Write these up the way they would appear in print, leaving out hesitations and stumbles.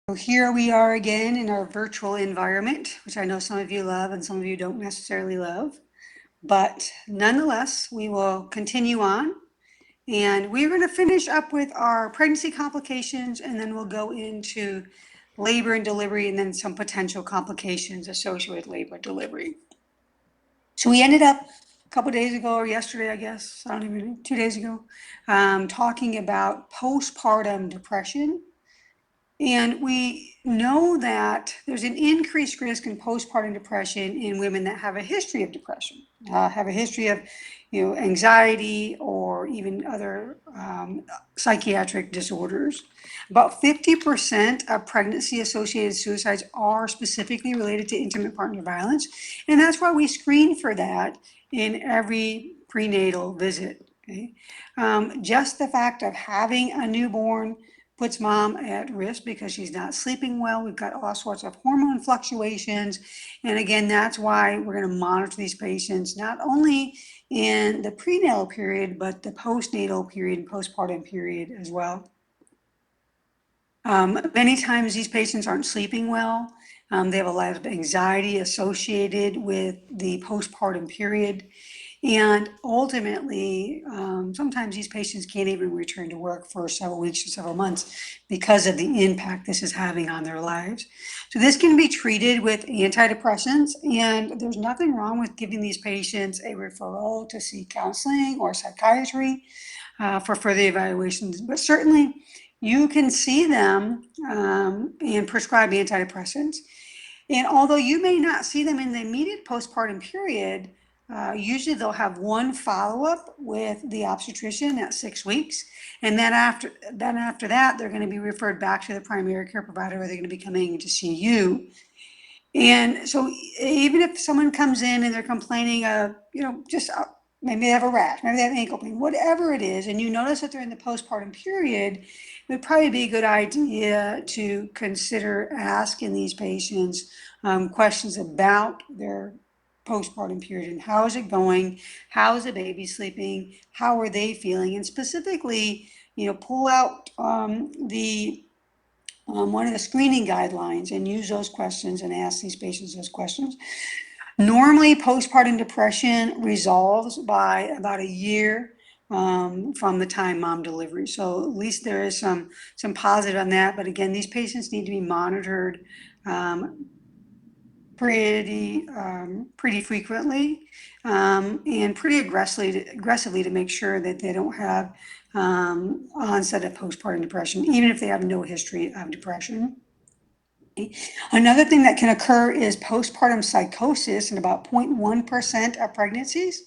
So here we are again in our virtual environment, which I know some of you love and some of you don't necessarily love. But nonetheless, we will continue on. And we're going to finish up with our pregnancy complications, and then we'll go into labor and delivery, and then some potential complications associated with labor and delivery. So we ended up a couple days ago, or yesterday, I guess, I don't even know, 2 days ago, talking about postpartum depression. And we know that there's an increased risk in postpartum depression in women that have a history of depression, have a history of, anxiety or even other psychiatric disorders. About 50% of pregnancy-associated suicides are specifically related to intimate partner violence, and that's why we screen for that in every prenatal visit. Okay? Just the fact of having a newborn puts mom at risk because she's not sleeping well. We've got all sorts of hormone fluctuations. And again, that's why we're going to monitor these patients, not only in the prenatal period, but the postnatal period and postpartum period as well. Many times these patients aren't sleeping well. They have a lot of anxiety associated with the postpartum period. And ultimately, sometimes these patients can't even return to work for several weeks or several months because of the impact this is having on their lives. So this can be treated with antidepressants, and there's nothing wrong with giving these patients a referral to see counseling or psychiatry for further evaluations. But certainly you can see them and prescribe antidepressants. And although you may not see them in the immediate postpartum period, usually they'll have one follow-up with the obstetrician at 6 weeks. And then after that, they're going to be referred back to the primary care provider, or they're going to be coming to see you. And so even if someone comes in and they're complaining of, just maybe they have a rash, maybe they have ankle pain, whatever it is, and you notice that they're in the postpartum period, it would probably be a good idea to consider asking these patients questions about their postpartum period and how is it going, how is the baby sleeping, how are they feeling, and specifically, pull out one of the screening guidelines and use those questions and ask these patients those questions. Normally, postpartum depression resolves by about a year from the time mom delivery. So at least there is some positive on that. But again, these patients need to be monitored pretty frequently and pretty aggressively to make sure that they don't have onset of postpartum depression, even if they have no history of depression. Another thing that can occur is postpartum psychosis in about 0.1% of pregnancies.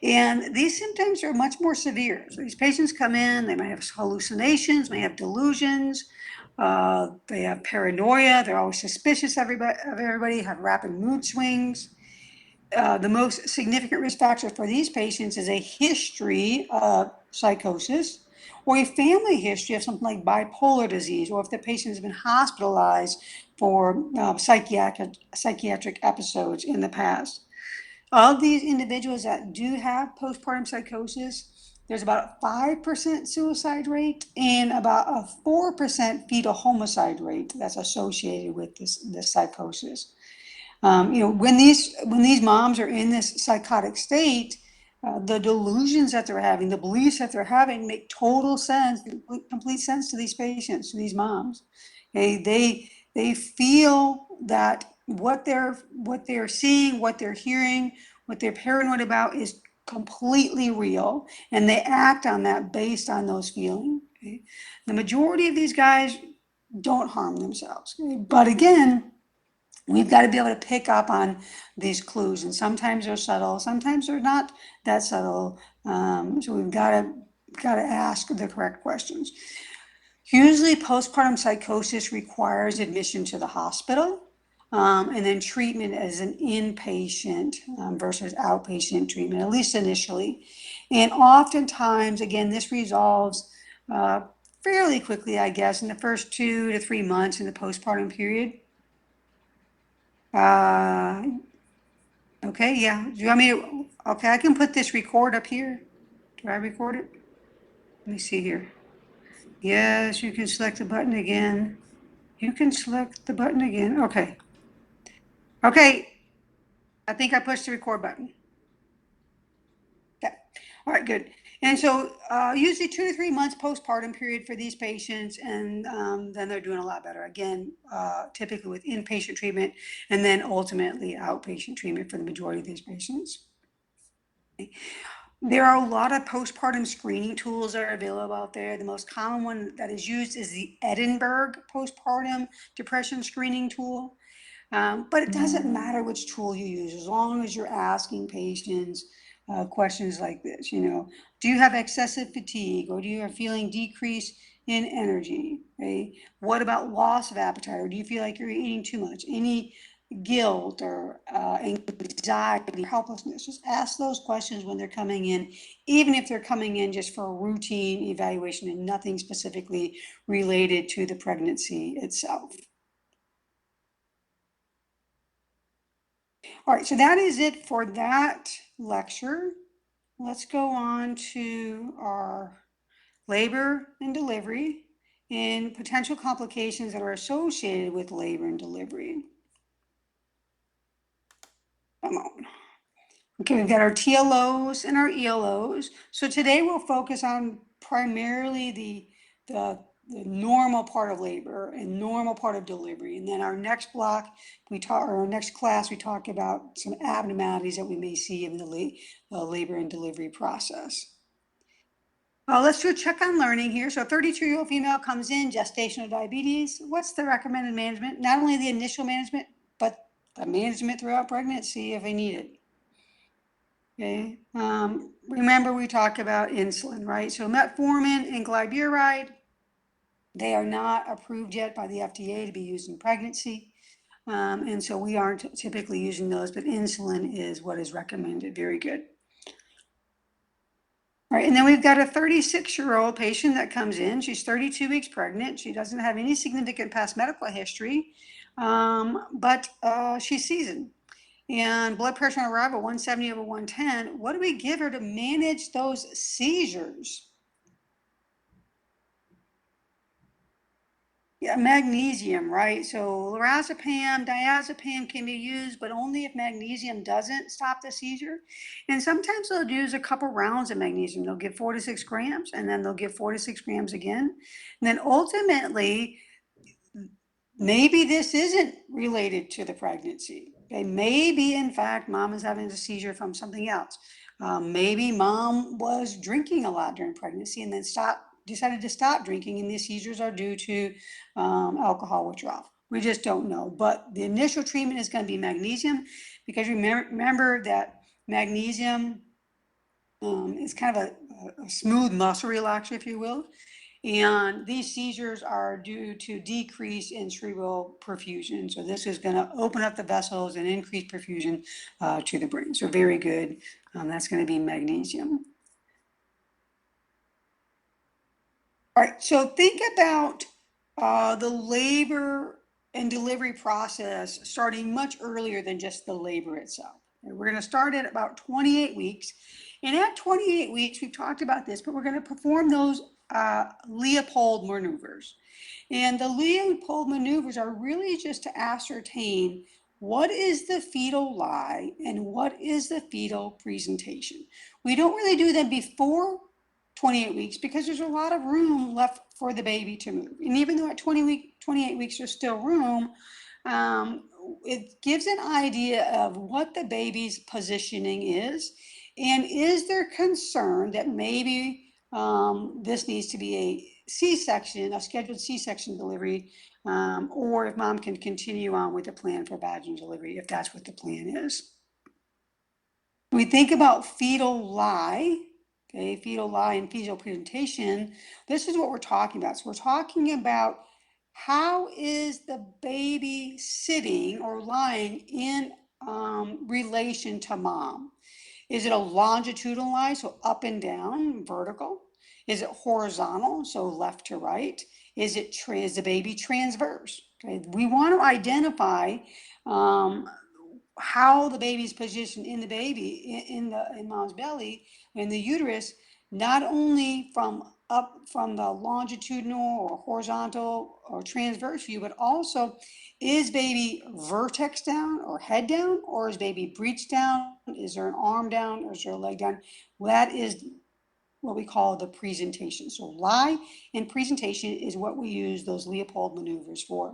And these symptoms are much more severe. So these patients come in, they might have hallucinations, may have delusions, they have paranoia, they're always suspicious of everybody, have rapid mood swings. The most significant risk factor for these patients is a history of psychosis or a family history of something like bipolar disease, or if the patient has been hospitalized for psychiatric episodes in the past. Of these individuals that do have postpartum psychosis, there's about a 5% suicide rate and about a 4% fetal homicide rate that's associated with this psychosis. When these moms are in this psychotic state, the delusions that they're having, the beliefs that they're having make total sense, complete sense to these patients, to these moms. Okay? They feel that what they're seeing, what they're hearing, what they're paranoid about is completely real, and they act on that based on those feelings. Okay? The majority of these guys don't harm themselves. Okay? But again, we've got to be able to pick up on these clues, and sometimes they're subtle, sometimes they're not that subtle. So we've got to ask the correct questions. Usually, postpartum psychosis requires admission to the hospital, and then treatment as an inpatient versus outpatient treatment, at least initially. And oftentimes, again, this resolves fairly quickly, I guess, in the first 2 to 3 months in the postpartum period. Okay, yeah. Do you want me to? Okay, I can put this record up here. Do I record it? Let me see here. Yes, you can select the button again. You can select the button again. Okay. Okay. I think I pushed the record button. Yeah. All right, good. And so usually 2 to 3 months postpartum period for these patients, and then they're doing a lot better. Again, typically with inpatient treatment and then ultimately outpatient treatment for the majority of these patients. There are a lot of postpartum screening tools that are available out there. The most common one that is used is the Edinburgh postpartum depression screening tool. But it doesn't matter which tool you use, as long as you're asking patients questions like this, do you have excessive fatigue, or do you have feeling decrease in energy? Okay? What about loss of appetite, or do you feel like you're eating too much? Any guilt or anxiety, helplessness? Just ask those questions when they're coming in, even if they're coming in just for a routine evaluation and nothing specifically related to the pregnancy itself. All right, so that is it for that lecture. Let's go on to our labor and delivery and potential complications that are associated with labor and delivery. Come on. Okay, we've got our TLOs and our ELOs. So today we'll focus on primarily the normal part of labor and normal part of delivery. And then our next block, or our next class, we talk about some abnormalities that we may see in the labor and delivery process. Let's do a check on learning here. So a 32-year-old female comes in, gestational diabetes. What's the recommended management? Not only the initial management, but the management throughout pregnancy if they need it. Okay. Remember we talked about insulin, right? So metformin and glyburide, they are not approved yet by the FDA to be used in pregnancy. And so we aren't typically using those, but insulin is what is recommended. Very good. All right, and then we've got a 36-year-old patient that comes in. She's 32 weeks pregnant. She doesn't have any significant past medical history, but she's seasoned. And blood pressure on arrival, 170/110. What do we give her to manage those seizures? Yeah, magnesium, right? So lorazepam, diazepam can be used, but only if magnesium doesn't stop the seizure. And sometimes they'll use a couple rounds of magnesium. They'll give 4 to 6 grams, and then they'll give 4 to 6 grams again. And then ultimately, maybe this isn't related to the pregnancy. Okay, maybe in fact mom is having a seizure from something else. Maybe mom was drinking a lot during pregnancy and then decided to stop drinking, and the seizures are due to alcohol withdrawal. We just don't know. But the initial treatment is going to be magnesium, because remember that magnesium is kind of a smooth muscle relaxer, if you will. And these seizures are due to decrease in cerebral perfusion. So this is going to open up the vessels and increase perfusion to the brain. So very good. That's going to be magnesium. All right, so think about the labor and delivery process starting much earlier than just the labor itself. We're going to start at about 28 weeks. And at 28 weeks, we've talked about this, but we're going to perform those Leopold maneuvers. And the Leopold maneuvers are really just to ascertain what is the fetal lie and what is the fetal presentation. We don't really do them before 28 weeks because there's a lot of room left for the baby to move. And even though at 28 weeks there's still room, it gives an idea of what the baby's positioning is, and is there concern that maybe this needs to be a C-section, a scheduled C-section delivery, or if mom can continue on with the plan for vaginal delivery, if that's what the plan is. When we think about fetal lie, okay, fetal lie and fetal presentation, this is what we're talking about. So we're talking about how is the baby sitting or lying in relation to mom. Is it a longitudinal lie, so up and down, vertical? Is it horizontal, so left to right? Is the baby transverse? Okay, we want to identify how the baby's positioned in the baby, in mom's belly, in the uterus, not only from up from the longitudinal or horizontal or transverse view, but also, is baby vertex down or head down, or is baby breech down? Is there an arm down, or is there a leg down? Well, that is what we call the presentation. So lie and presentation is what we use those Leopold maneuvers for.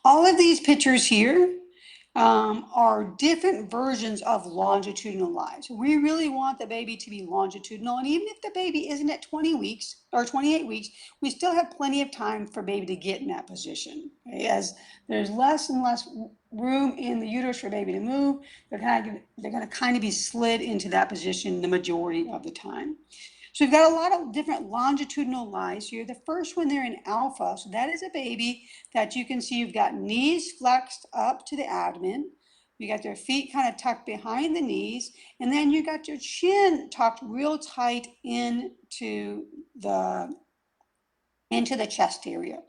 All of these pictures here are different versions of longitudinal lies. We really want the baby to be longitudinal, and even if the baby isn't at 20 weeks or 28 weeks, we still have plenty of time for baby to get in that position. Okay? As there's less and less room in the uterus for baby to move, they're going to kind of be slid into that position the majority of the time. So we've got a lot of different longitudinal lies here. The first one there in alpha, so that is a baby that you can see you've got knees flexed up to the abdomen. You got their feet kind of tucked behind the knees, and then you got your chin tucked real tight into the chest area.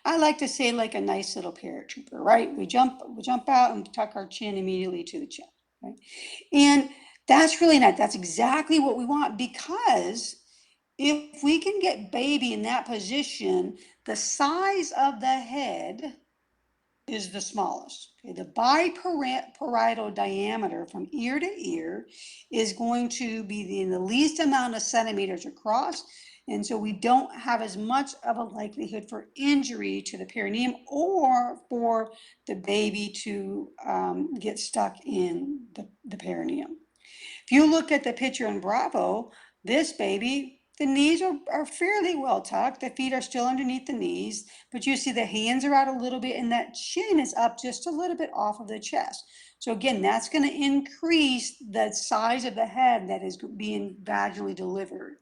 I like to say like a nice little paratrooper, right? We jump out and tuck our chin immediately to the chest, right? And that's really nice. That's exactly what we want, because if we can get baby in that position, the size of the head is the smallest. Okay, the biparietal diameter from ear to ear is going to be the least amount of centimeters across. And so we don't have as much of a likelihood for injury to the perineum or for the baby to get stuck in the perineum. If you look at the picture in Bravo, this baby, the knees are fairly well tucked. The feet are still underneath the knees, but you see the hands are out a little bit and that chin is up just a little bit off of the chest. So again, that's going to increase the size of the head that is being vaginally delivered.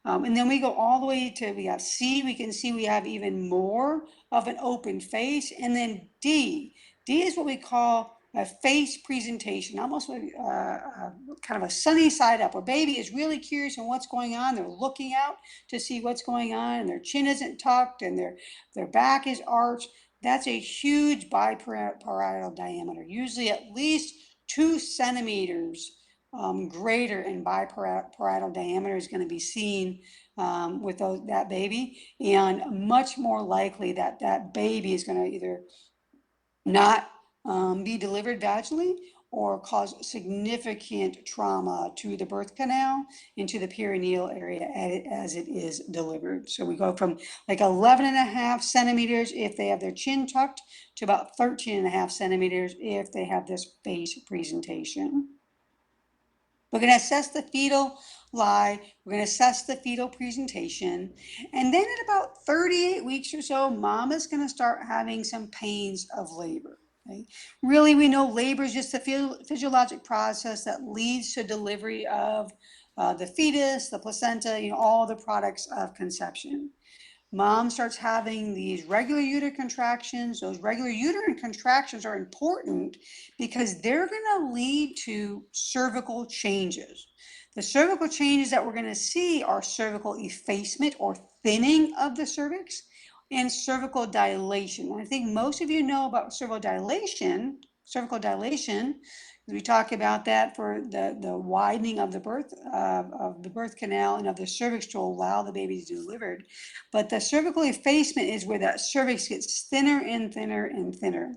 And then we go all the way to, we have C, we can see we have even more of an open face. And then D. D is what we call a face presentation, almost kind of a sunny side up, where baby is really curious on what's going on. They're looking out to see what's going on, and their chin isn't tucked, and their back is arched. That's a huge biparietal diameter, usually at least 2 centimeters greater in biparietal diameter is going to be seen with that baby, and much more likely that that baby is going to either not be delivered vaginally or cause significant trauma to the birth canal into the perineal area as it is delivered. So we go from like 11.5 centimeters if they have their chin tucked to about 13.5 centimeters if they have this face presentation. We're going to assess the fetal lie. We're going to assess the fetal presentation. And then at about 38 weeks or so, mom is going to start having some pains of labor. Okay? Really, we know labor is just a physiologic process that leads to delivery of the fetus, the placenta, all the products of conception. Mom starts having these regular uterine contractions. Those regular uterine contractions are important because they're going to lead to cervical changes. The cervical changes that we're going to see are cervical effacement or thinning of the cervix and cervical dilation. I think most of you know about cervical dilation. We talk about that for the widening of the birth canal and of the cervix to allow the baby to be delivered. But the cervical effacement is where that cervix gets thinner and thinner and thinner.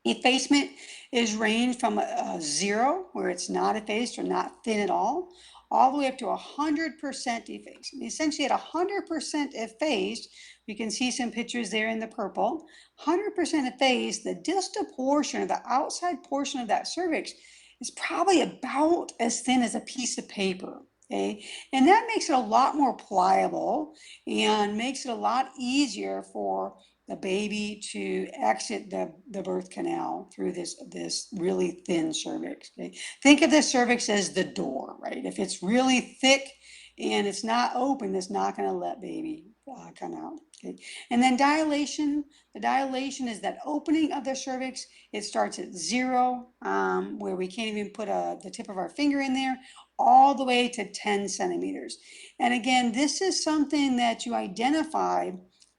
Effacement is ranged from 0, where it's not effaced or not thin at all the way up to 100% effaced. And essentially at 100% effaced, you can see some pictures there in the purple, 100% effaced, the distal portion, or the outside portion of that cervix is probably about as thin as a piece of paper. Okay? And that makes it a lot more pliable and makes it a lot easier for the baby to exit the birth canal through this really thin cervix. Okay? Think of the cervix as the door, right? If it's really thick and it's not open, it's not going to let baby come out. Okay? And then dilation, the dilation is that opening of the cervix. It starts at 0, where we can't even put the tip of our finger in there, all the way to 10 centimeters. And again, this is something that you identify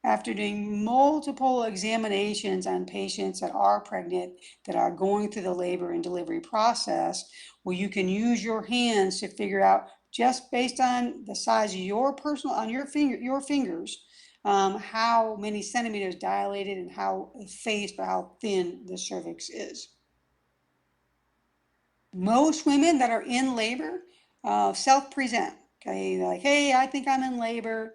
after doing multiple examinations on patients that are pregnant, that are going through the labor and delivery process, where you can use your hands to figure out just based on the size of your personal, on your fingers, how many centimeters dilated and how effaced or how thin the cervix is. Most women that are in labor self-present. Okay, they're like, hey, I think I'm in labor.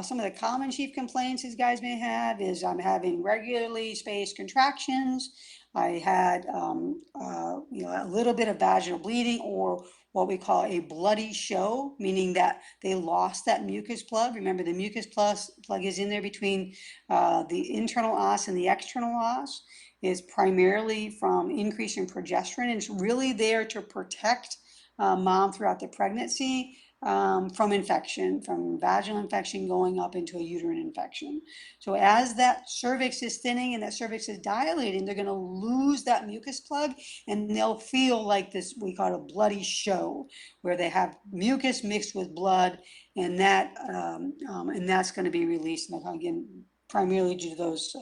Some of the common chief complaints these guys may have is I'm having regularly spaced contractions. I had a little bit of vaginal bleeding, or what we call a bloody show, meaning that they lost that mucus plug. Remember, the mucus plug is in there between the internal os and the external os. Is primarily from increase in progesterone, and it's really there to protect mom throughout the pregnancy from infection, from vaginal infection going up into a uterine infection. So as that cervix is thinning and that cervix is dilating, they're going to lose that mucus plug, and they'll feel like this, we call it a bloody show, where they have mucus mixed with blood, and that's going to be released. And again, primarily due to those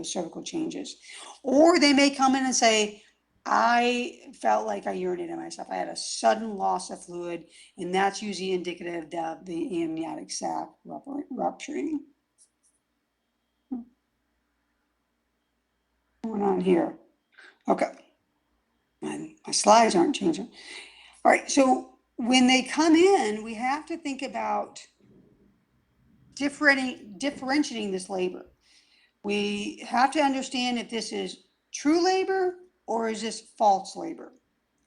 cervical changes. Or they may come in and say, I felt like I urinated myself. I had a sudden loss of fluid, and that's usually indicative of the amniotic sac rupturing. What's going on here? Okay. My slides aren't changing. All right, so when they come in, we have to think about differentiating this labor. We have to understand if this is true labor or is this false labor.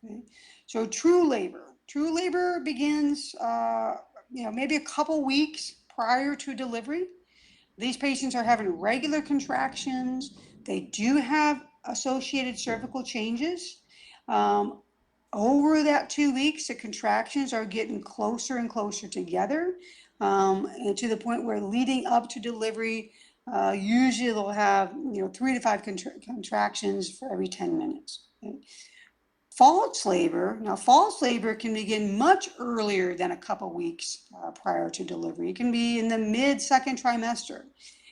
Okay? So true labor begins, maybe a couple weeks prior to delivery. These patients are having regular contractions. They do have associated cervical changes. Over that 2 weeks, the contractions are getting closer and closer together, and to the point where leading up to delivery, usually they'll have 3 to 5 contractions for every 10 minutes. Okay? False labor can begin much earlier than a couple weeks prior to delivery. It can be in the mid-second trimester.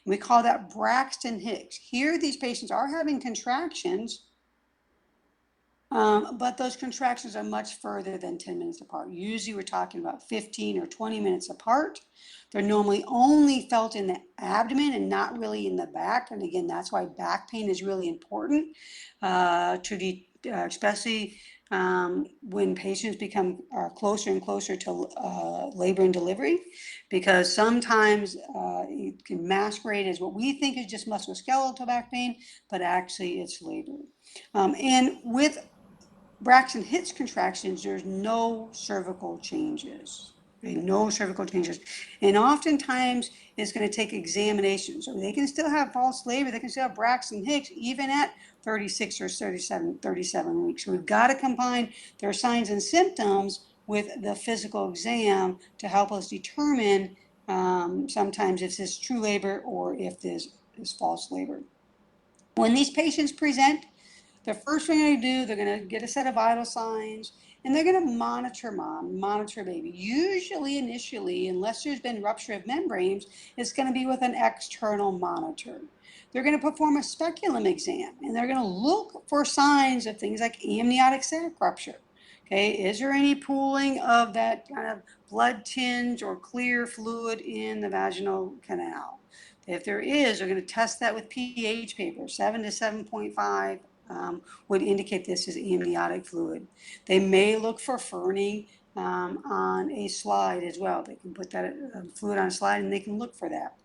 We call that Braxton Hicks. Here, these patients are having contractions, but those contractions are much further than 10 minutes apart. Usually we're talking about 15 or 20 minutes apart. They're normally only felt in the abdomen and not really in the back. And again, that's why back pain is really important, especially when patients become closer and closer to labor and delivery, because sometimes it can masquerade as what we think is just musculoskeletal back pain, but actually it's labor. And with Braxton Hicks contractions, there's no cervical changes. Okay, no cervical changes. And oftentimes it's going to take examination. So they can still have false labor, they can still have Braxton Hicks even at 36 or 37 weeks. So we've got to combine their signs and symptoms with the physical exam to help us determine sometimes if this is true labor or if this is false labor. When these patients present, the first thing they do, they're going to get a set of vital signs, and they're going to monitor mom, monitor baby. Usually, initially, unless there's been rupture of membranes, it's going to be with an external monitor. They're going to perform a speculum exam, and they're going to look for signs of things like amniotic sac rupture. Okay, is there any pooling of that kind of blood tinge or clear fluid in the vaginal canal? If there is, they're going to test that with pH paper, 7 to 7.5. Would indicate this is amniotic fluid. They may look for Fernie on a slide as well. They can put that fluid on a slide and they can look for that.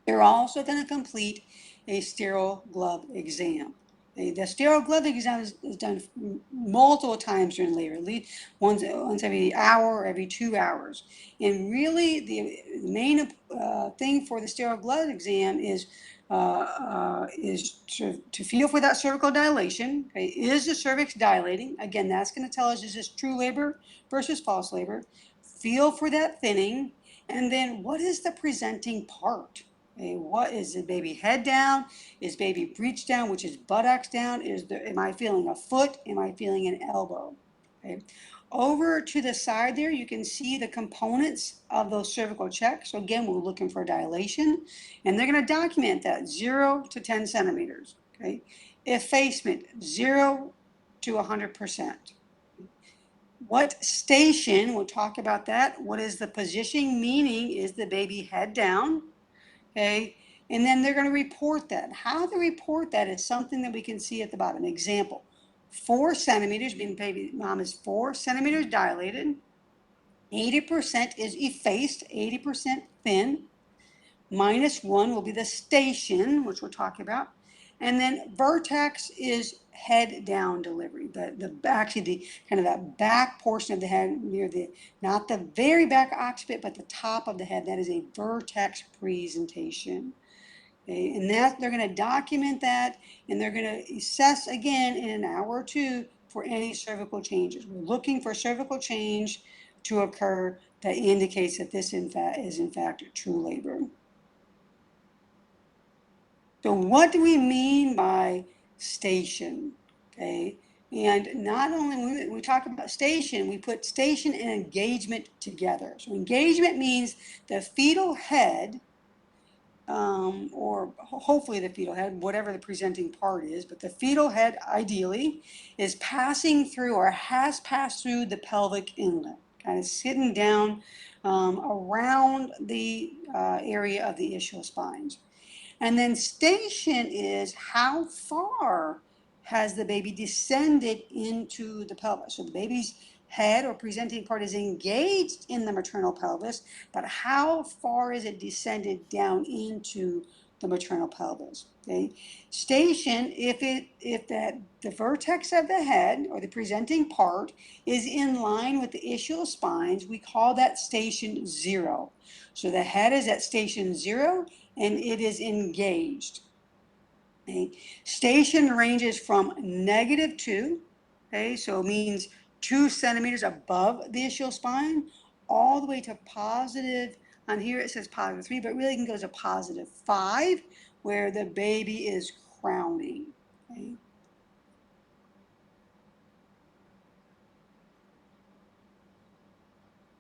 They're also going to complete a sterile glove exam. The sterile glove exam is done multiple times during labor, at least once every hour or every 2 hours. And really, the main thing for the sterile glove exam is to feel for that cervical dilation. Okay, is the cervix dilating? Again, that's going to tell us, is this true labor versus false labor? Feel for that thinning, and then what is the presenting part? Okay, what is the baby head down? Is baby breech down, which is buttocks down? Am I feeling a foot? Am I feeling an elbow? Okay. Over to the side there, you can see the components of those cervical checks. So again, we're looking for dilation, and they're going to document that 0 to 10 centimeters. Okay. Effacement, 0 to 100%. What station, we'll talk about that. What is the positioning, meaning is the baby head down, okay? And then they're going to report that. How they report that is something that we can see at the bottom. Example, 4 centimeters, meaning baby mom is 4 centimeters dilated. 80% is effaced, 80% thin. -1 will be the station, which we'll talk about. And then vertex is head down delivery. Actually the kind of that back portion of the head near the, not the very back occiput, but the top of the head. That is a vertex presentation. Okay, and that they're going to document that, and they're going to assess again in an hour or two for any cervical changes. We're looking for cervical change to occur that indicates that this is in fact true labor. So what do we mean by station? Okay, and not only when we talk about station, we put station and engagement together. So engagement means the fetal head, or hopefully the fetal head, whatever the presenting part is, but the fetal head ideally is passing through or has passed through the pelvic inlet, kind of sitting down around the area of the ischial spines. And then station is how far has the baby descended into the pelvis. So the baby's head or presenting part is engaged in the maternal pelvis, but how far is it descended down into the maternal pelvis? Okay. Station, if the vertex of the head or the presenting part is in line with the ischial spines, we call that station 0. So the head is at station 0 and it is engaged. Okay. Station ranges from -2, okay, so it means 2 centimeters above the ischial spine, all the way to positive, on here it says +3, but really it can go to +5, where the baby is crowning. Okay.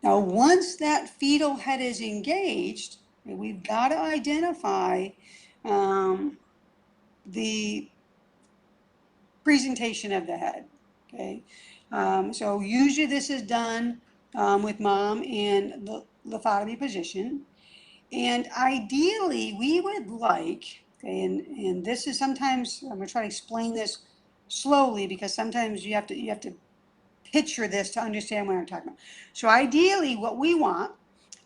Now, once that fetal head is engaged, we've got to identify the presentation of the head. Okay, so usually this is done with mom in the lithotomy position, and ideally we would like, okay, and this is sometimes I'm going to try to explain this slowly because sometimes you have to picture this to understand what I'm talking about. So ideally, what we want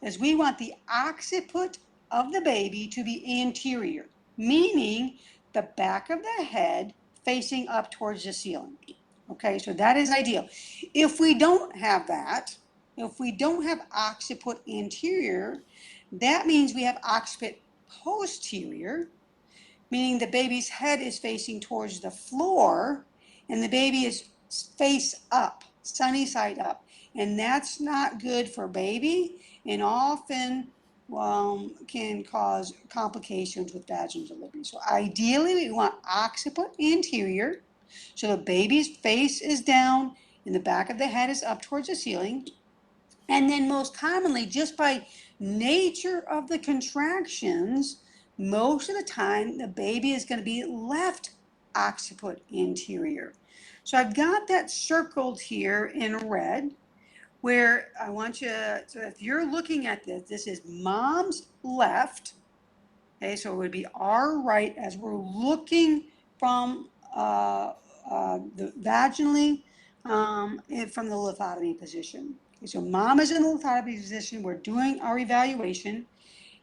is we want the occiput of the baby to be anterior, meaning the back of the head facing up towards the ceiling. Okay, so that is ideal. If we don't have that, if we don't have occiput anterior, that means we have occiput posterior, meaning the baby's head is facing towards the floor and the baby is face up, sunny side up. And that's not good for baby and often can cause complications with vaginal delivery. So ideally we want occiput anterior, so the baby's face is down and the back of the head is up towards the ceiling. And then most commonly, just by nature of the contractions, most of the time the baby is going to be left occiput anterior. So I've got that circled here in red, where I want you, so if you're looking at this, this is mom's left. Okay, so it would be our right as we're looking from the vaginally from the lithotomy position. Okay, so mom is in the lithotomy position. We're doing our evaluation,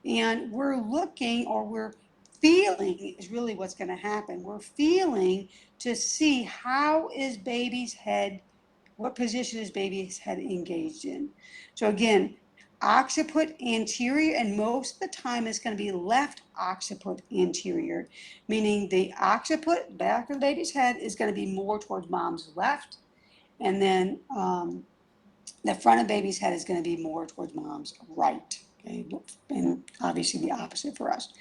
and we're looking, or we're feeling is really what's going to happen. We're feeling to see how is baby's head, what position is baby's head engaged in. So again, occiput anterior, and most of the time it's going to be left occiput anterior, meaning the occiput, back of the baby's head, is going to be more towards mom's left, and then the front of baby's head is going to be more towards mom's right. Okay, and obviously the opposite for us.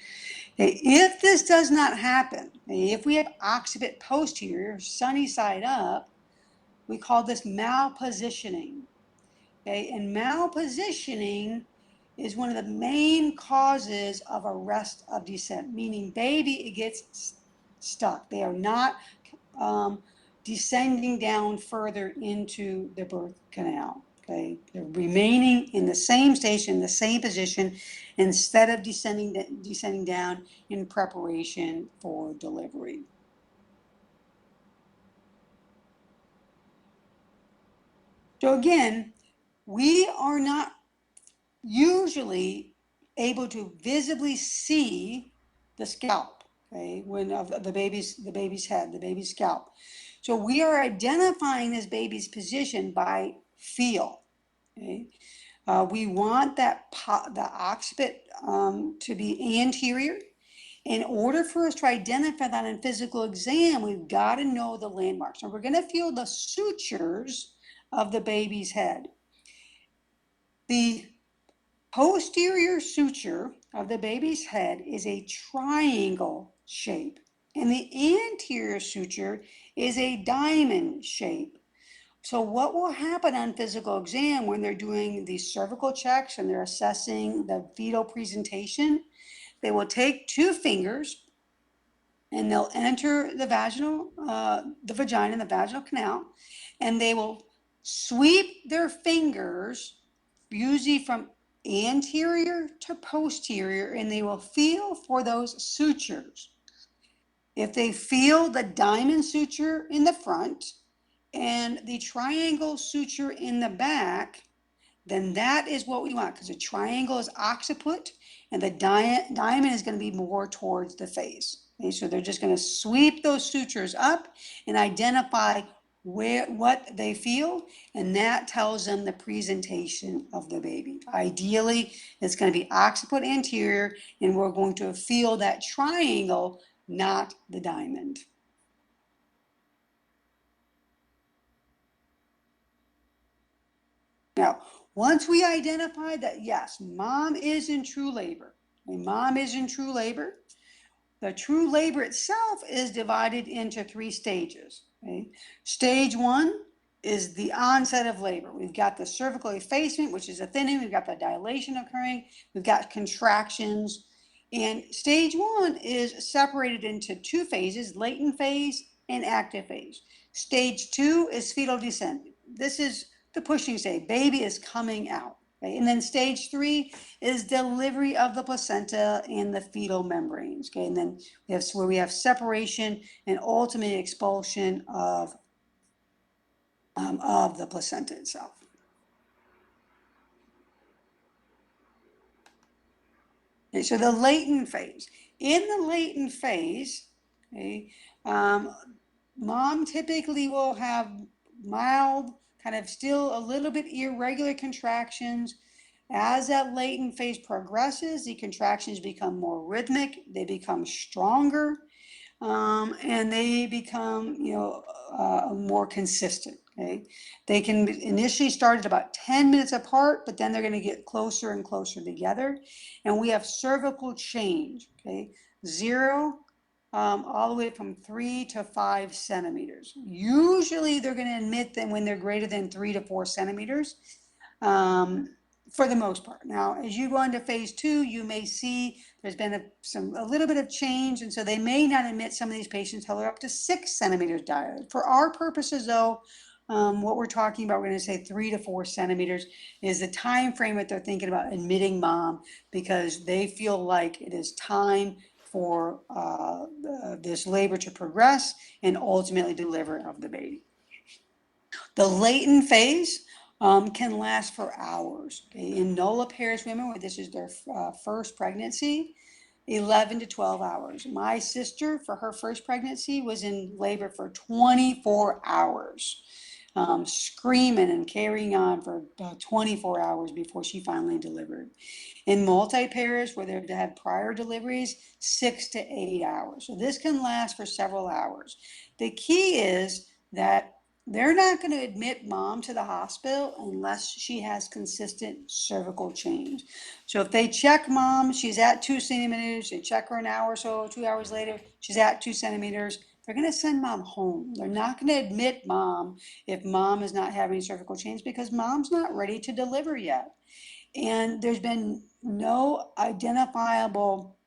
Okay, if this does not happen, if we have occiput posterior, sunny side up, we call this malpositioning. Okay, and malpositioning is one of the main causes of arrest of descent, meaning baby gets stuck. They are not descending down further into the birth canal. Okay, they're remaining in the same station, the same position, instead of descending down in preparation for delivery. So again, we are not usually able to visibly see the scalp, okay, when of the baby's head, the baby's scalp. So we are identifying this baby's position by feel. Okay, we want the occiput to be anterior. In order for us to identify that in physical exam, we've got to know the landmarks. And we're going to feel the sutures of the baby's head. The posterior suture of the baby's head is a triangle shape, and the anterior suture is a diamond shape. So what will happen on physical exam when they're doing the cervical checks and they're assessing the fetal presentation, they will take two fingers and they'll enter the vagina, the vaginal canal, and they will sweep their fingers usually from anterior to posterior, and they will feel for those sutures. If they feel the diamond suture in the front and the triangle suture in the back, then that is what we want, because the triangle is occiput and the diamond is going to be more towards the face. Okay, so they're just going to sweep those sutures up and identify what they feel, and that tells them the presentation of the baby. Ideally, it's going to be occiput anterior, and we're going to feel that triangle, not the diamond. Now, once we identify that, yes, mom is in true labor, and mom is in true labor, the true labor itself is divided into 3 stages. Okay? Stage 1 is the onset of labor. We've got the cervical effacement, which is a thinning. We've got the dilation occurring. We've got contractions. And stage 1 is separated into 2 phases, latent phase and active phase. Stage 2 is fetal descent. This is the pushing stage. Baby is coming out. Okay? And then stage 3 is delivery of the placenta and the fetal membranes. Okay? And then we have separation and ultimate expulsion of the placenta itself. Okay, so the latent phase. In the latent phase, okay, mom typically will have mild, kind of still a little bit irregular contractions. As that latent phase progresses, the contractions become more rhythmic, they become stronger, and they become, more consistent. Okay, they can initially start at about 10 minutes apart, but then they're going to get closer and closer together. And we have cervical change. Okay, 0 all the way from 3 to 5 centimeters. Usually they're going to admit them when they're greater than 3 to 4 centimeters. For the most part. Now, as you go into phase 2, you may see there's been a little bit of change, and so they may not admit some of these patients till they're up to 6 centimeters dilated. For our purposes, though, what we're talking about, we're going to say 3 to 4 centimeters is the time frame that they're thinking about admitting mom, because they feel like it is time for this labor to progress and ultimately deliver of the baby. The latent phase can last for hours. Okay? In nulliparous women, where this is their first pregnancy, 11 to 12 hours. My sister, for her first pregnancy, was in labor for 24 hours, screaming and carrying on for 24 hours before she finally delivered. In multiparous, where they've had prior deliveries, 6 to 8 hours. So this can last for several hours. The key is that they're not going to admit mom to the hospital unless she has consistent cervical change. So if they check mom, she's at 2 centimeters, they check her an hour or so, 2 hours later, she's at 2 centimeters, they're going to send mom home. They're not going to admit mom if mom is not having cervical change, because mom's not ready to deliver yet. And there's been no identifiable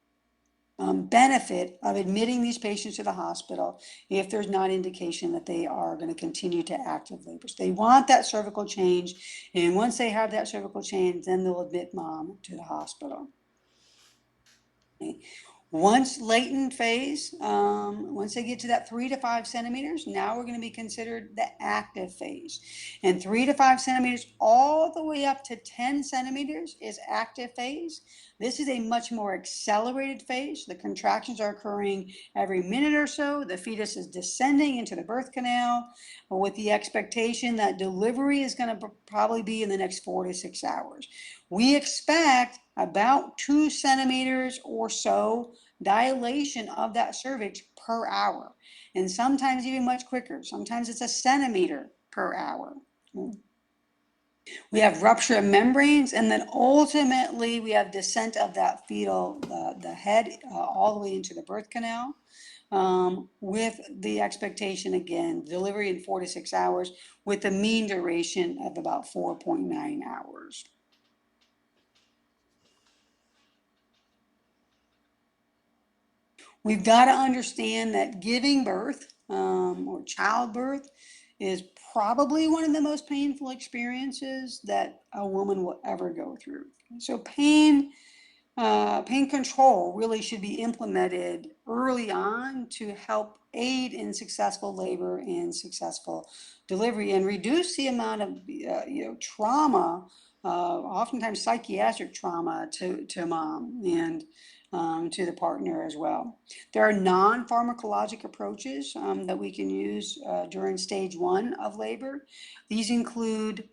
benefit of admitting these patients to the hospital if there's not indication that they are going to continue to active labor. So they want that cervical change, and once they have that cervical change, then they'll admit mom to the hospital. Okay. Once latent phase, once they get to that 3 to 5 centimeters, now we're going to be considered the active phase. And 3 to 5 centimeters all the way up to 10 centimeters is active phase. This is a much more accelerated phase. The contractions are occurring every minute or so. The fetus is descending into the birth canal with the expectation that delivery is going to probably be in the next 4 to 6 hours. We expect about 2 centimeters or so dilation of that cervix per hour, and sometimes even much quicker. Sometimes it's a centimeter per hour. We have rupture of membranes, and then ultimately we have descent of that fetal, the head, all the way into the birth canal, with the expectation, again, delivery in 4 to 6 hours, with the mean duration of about 4.9 hours. We've got to understand that giving birth or childbirth is probably one of the most painful experiences that a woman will ever go through. So pain control really should be implemented early on to help aid in successful labor and successful delivery, and reduce the amount of trauma, oftentimes psychiatric trauma to mom and to the partner as well. There are non-pharmacologic approaches that we can use during stage 1 of labor. These include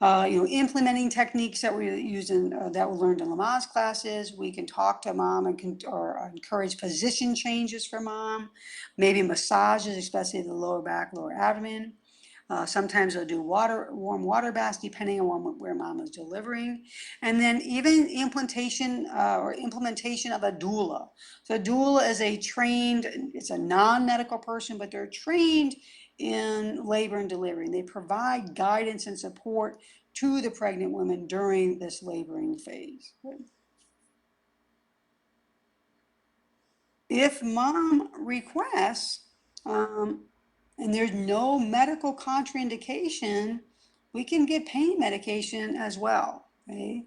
implementing techniques that we use that we learned in Lamaze classes. We can talk to mom or encourage position changes for mom, maybe massages, especially the lower back, lower abdomen. Sometimes they'll do warm water baths, depending on where mom is delivering. And then even implementation of a doula. So a doula is it's a non-medical person, but they're trained in labor and delivery. And they provide guidance and support to the pregnant women during this laboring phase. If mom requests, and there's no medical contraindication, we can give pain medication as well. Okay?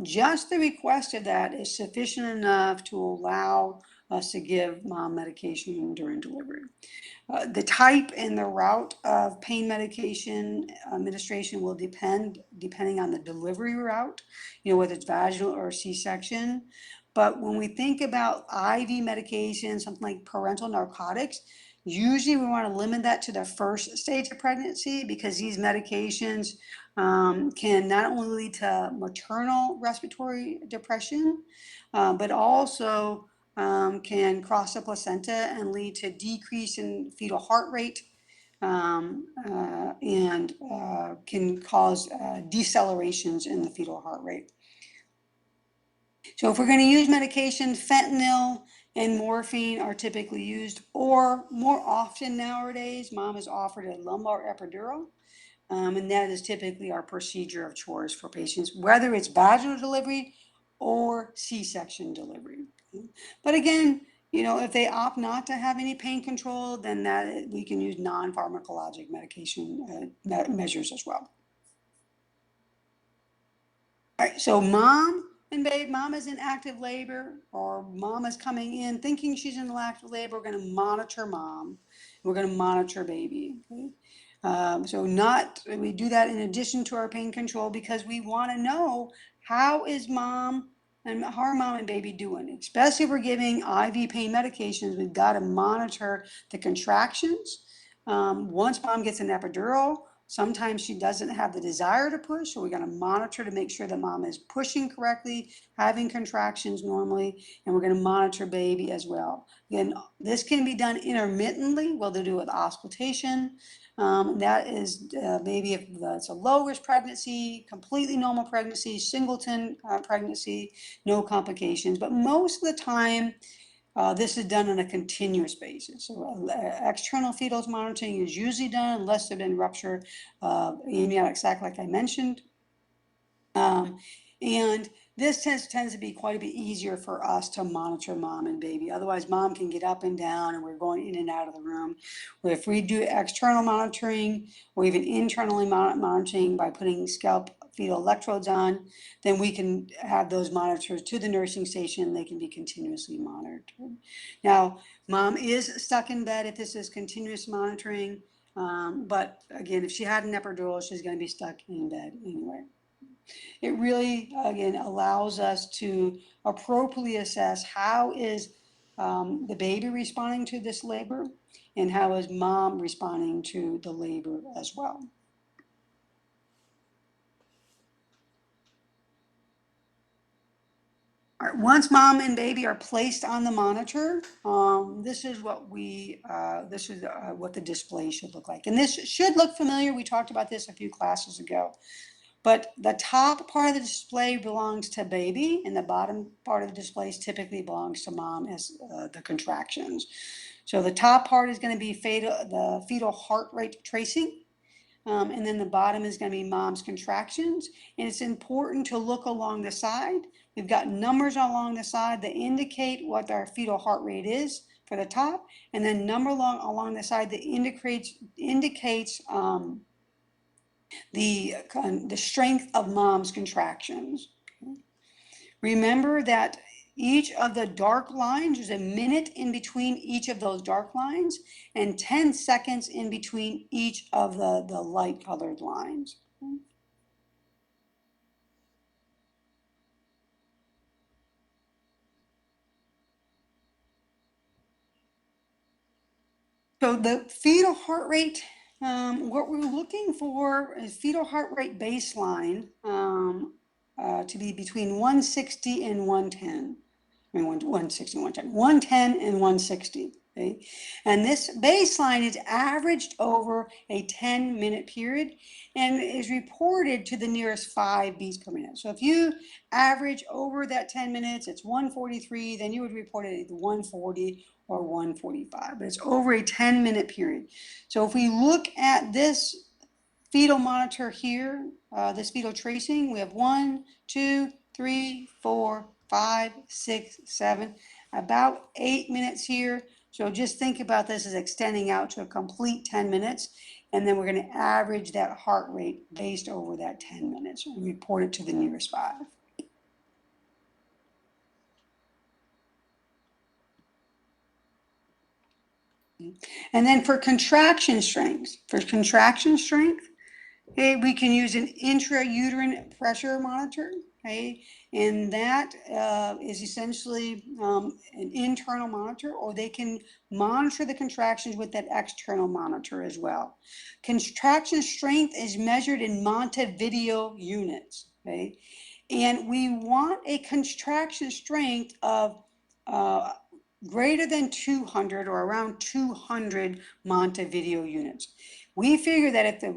Just the request of that is sufficient enough to allow us to give mom medication during delivery. The type and the route of pain medication administration will depending on the delivery route, whether it's vaginal or C-section. But when we think about IV medication, something like parental narcotics, usually we want to limit that to the first stage of pregnancy, because these medications can not only lead to maternal respiratory depression, but also can cross the placenta and lead to decrease in fetal heart rate, and can cause decelerations in the fetal heart rate. So if we're going to use medication, fentanyl and morphine are typically used, or more often nowadays, mom is offered a lumbar epidural, and that is typically our procedure of choice for patients, whether it's vaginal delivery or C-section delivery. But again, if they opt not to have any pain control, then we can use non-pharmacologic medication measures as well. All right, so mom is in active labor, or mom is coming in thinking she's in active labor. We're going to monitor mom. We're going to monitor baby. Okay? We do that in addition to our pain control, because we want to know how are mom and baby doing. Especially if we're giving IV pain medications, we've got to monitor the contractions. Once mom gets an epidural, sometimes she doesn't have the desire to push, so we're going to monitor to make sure that mom is pushing correctly, having contractions normally, and we're going to monitor baby as well. Again, this can be done intermittently. They'll do it with auscultation. That is maybe if it's a low-risk pregnancy, completely normal pregnancy, singleton pregnancy, no complications. But most of the time, this is done on a continuous basis. So external fetal monitoring is usually done unless there's been rupture of amniotic sac, like I mentioned. And this tends to be quite a bit easier for us to monitor mom and baby. Otherwise, mom can get up and down and we're going in and out of the room. Where if we do external monitoring or even internally monitoring by putting scalp fetal electrodes on, then we can have those monitors to the nursing station. They can be continuously monitored. Now, mom is stuck in bed if this is continuous monitoring. But again, if she had an epidural, she's going to be stuck in bed anyway. It really, again, allows us to appropriately assess how is the baby responding to this labor and how is mom responding to the labor as well. All right, once mom and baby are placed on the monitor, this is what what the display should look like. And this should look familiar. We talked about this a few classes ago. But the top part of the display belongs to baby, and the bottom part of the display typically belongs to mom as the contractions. So the top part is going to be the fetal heart rate tracing, and then the bottom is going to be mom's contractions. And it's important to look along the side. We've got numbers along the side that indicate what our fetal heart rate is for the top, and then number along the side that indicates the strength of mom's contractions. Remember that each of the dark lines, there's a minute in between each of those dark lines and 10 seconds in between each of the light colored lines. So the fetal heart rate, what we're looking for is fetal heart rate baseline to be between 160 and 110. I mean, 160, 110, 110 and 160. Okay? And this baseline is averaged over a 10-minute period and is reported to the nearest 5 beats per minute. So if you average over that 10 minutes, it's 143, then you would report it at 140 or 145, but it's over a 10-minute period. So if we look at this fetal monitor here, this fetal tracing, we have 1, 2, 3, 4, 5, 6, 7, about 8 minutes here. So just think about this as extending out to a complete 10 minutes. And then we're going to average that heart rate based over that 10 minutes and report it to the nearest 5. And then for contraction strength, okay, we can use an intrauterine pressure monitor, okay, and that is essentially an internal monitor, or they can monitor the contractions with that external monitor as well. Contraction strength is measured in Montevideo units, okay, and we want a contraction strength of greater than 200 or around 200 Montevideo units. We figure that if the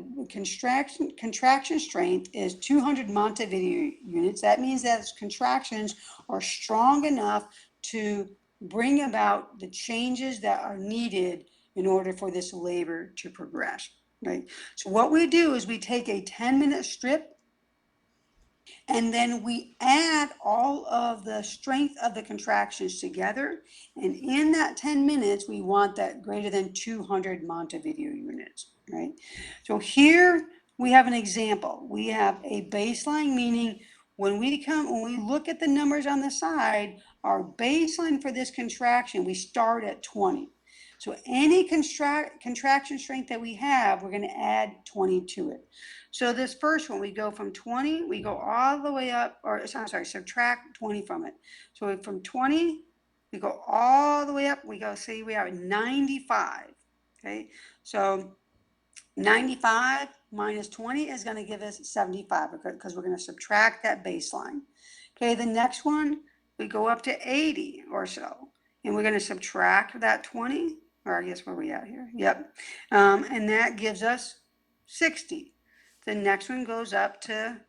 contraction strength is 200 Montevideo units, that means that contractions are strong enough to bring about the changes that are needed in order for this labor to progress, right? So what we do is we take a 10-minute strip and then we add all of the strength of the contractions together. And in that 10 minutes, we want that greater than 200 Montevideo units, right? So here we have an example. We have a baseline, meaning when we look at the numbers on the side, our baseline for this contraction, we start at 20. So any contraction strength that we have, we're going to add 20 to it. So this first one, we go from 20, we go all the way up, or I'm sorry, subtract 20 from it. So from 20, we go all the way up, we go, see, we have 95, okay? So 95 minus 20 is going to give us 75 because we're going to subtract that baseline. Okay, the next one, we go up to 80 or so, and we're going to subtract that 20, or I guess where are we at here? Yep, and that gives us 60. The next one goes up to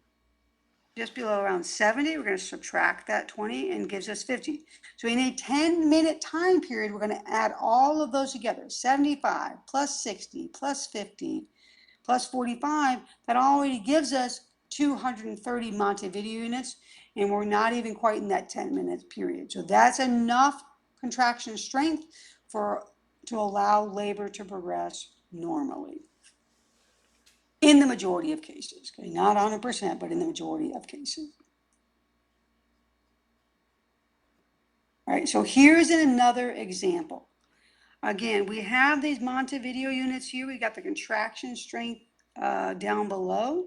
just below around 70. We're going to subtract that 20 and gives us 50. So in a 10-minute time period, we're going to add all of those together. 75 plus 60 plus 50 plus 45. That already gives us 230 Montevideo units. and we're not even quite in that 10-minute period. So that's enough contraction strength to allow labor to progress normally. In the majority of cases, okay, not 100%, but in the majority of cases. All right, so here's another example. Again, we have these Montevideo units here. We got the contraction strength down below,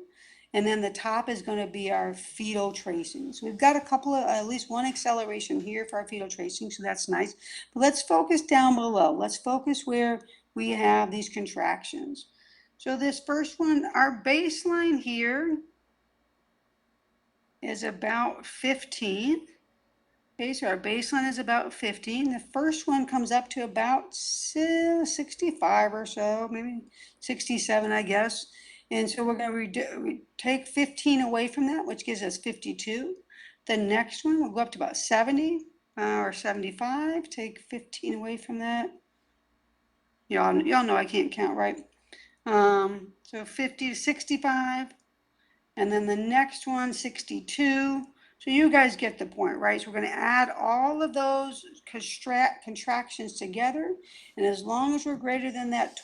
and then the top is going to be our fetal tracing. So we've got a couple of, at least one acceleration here for our fetal tracing, so that's nice. But let's focus down below. Let's focus where we have these contractions. So this first one, our baseline here is about 15. Okay, so our baseline is about 15. The first one comes up to about 65 or so, maybe 67, I guess. And so we're going to take 15 away from that, which gives us 52. The next one will go up to about 70 or 75. Take 15 away from that. Y'all know I can't count, right? So 50 to 65. And then the next one, 62. So you guys get the point, right? So we're going to add all of those contractions together. And as long as we're greater than that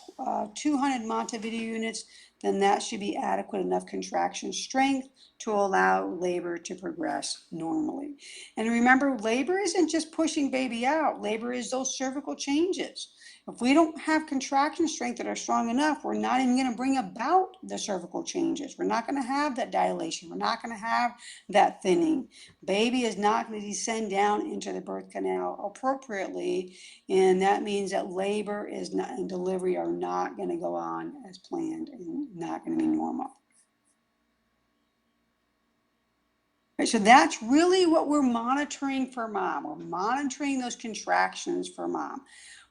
200 Montevideo units, then that should be adequate enough contraction strength to allow labor to progress normally. And remember, labor isn't just pushing baby out. Labor is those cervical changes. If we don't have contraction strength that are strong enough, we're not even going to bring about the cervical changes. We're not going to have that dilation. We're not going to have that thinning. Baby is not going to descend down into the birth canal appropriately, and that means that labor and delivery are not going to go on as planned and not going to be normal. Right, so that's really what we're monitoring for mom. We're monitoring those contractions for mom.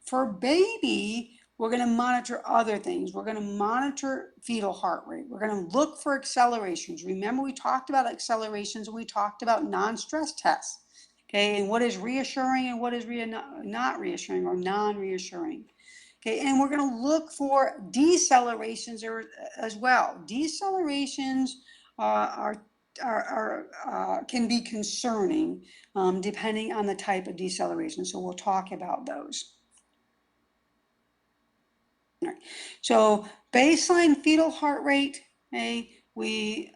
For baby, we're going to monitor other things. We're going to monitor fetal heart rate. We're going to look for accelerations. Remember, we talked about accelerations when we talked about non-stress tests. Okay, and what is reassuring and what is not reassuring or non-reassuring. Okay, and we're going to look for decelerations as well. Decelerations can be concerning depending on the type of deceleration. So we'll talk about those. So baseline fetal heart rate, okay, we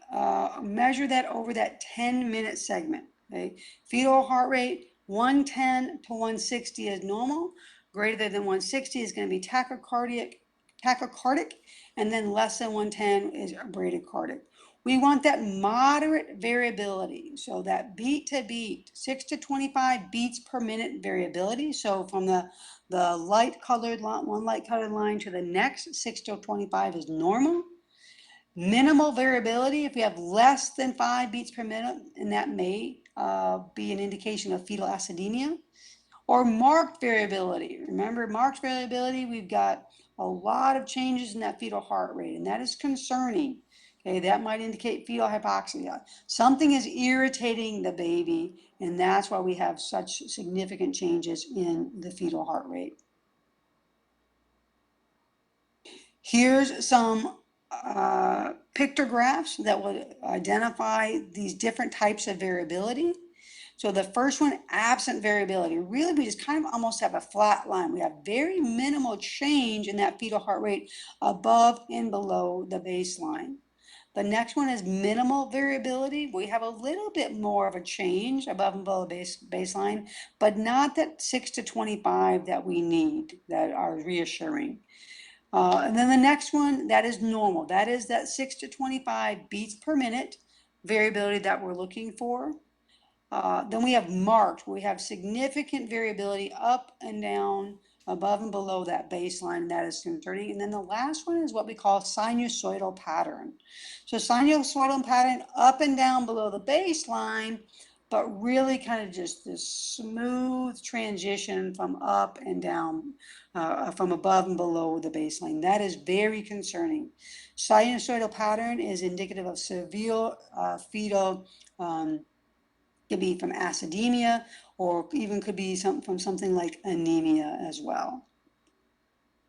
measure that over that 10-minute segment. Okay, fetal heart rate 110 to 160 is normal. Greater than 160 is going to be tachycardic, and then less than 110 is bradycardic. We want that moderate variability, so that beat to beat, 6 to 25 beats per minute variability. So from the light colored line, one light colored line to the next, 6 to 25 is normal. Minimal variability, if we have less than 5 beats per minute, and that may be an indication of fetal acidemia. Or marked variability. Remember, marked variability, we've got a lot of changes in that fetal heart rate, and that is concerning. Okay, that might indicate fetal hypoxia. Something is irritating the baby, and that's why we have such significant changes in the fetal heart rate. Here's some pictographs that would identify these different types of variability. So the first one, absent variability. Really, we just kind of almost have a flat line. We have very minimal change in that fetal heart rate above and below the baseline. The next one is minimal variability. We have a little bit more of a change above and below the baseline, but not that 6 to 25 that we need, that are reassuring. And then the next one, that is normal. That is that 6 to 25 beats per minute variability that we're looking for. Then we have marked. We have significant variability up and down, above and below that baseline. That is concerning. And then the last one is what we call sinusoidal pattern. So sinusoidal pattern up and down below the baseline, but really kind of just this smooth transition from up and down, from above and below the baseline. That is very concerning. Sinusoidal pattern is indicative of severe fetal, could be from acidemia, or even could be from something like anemia as well.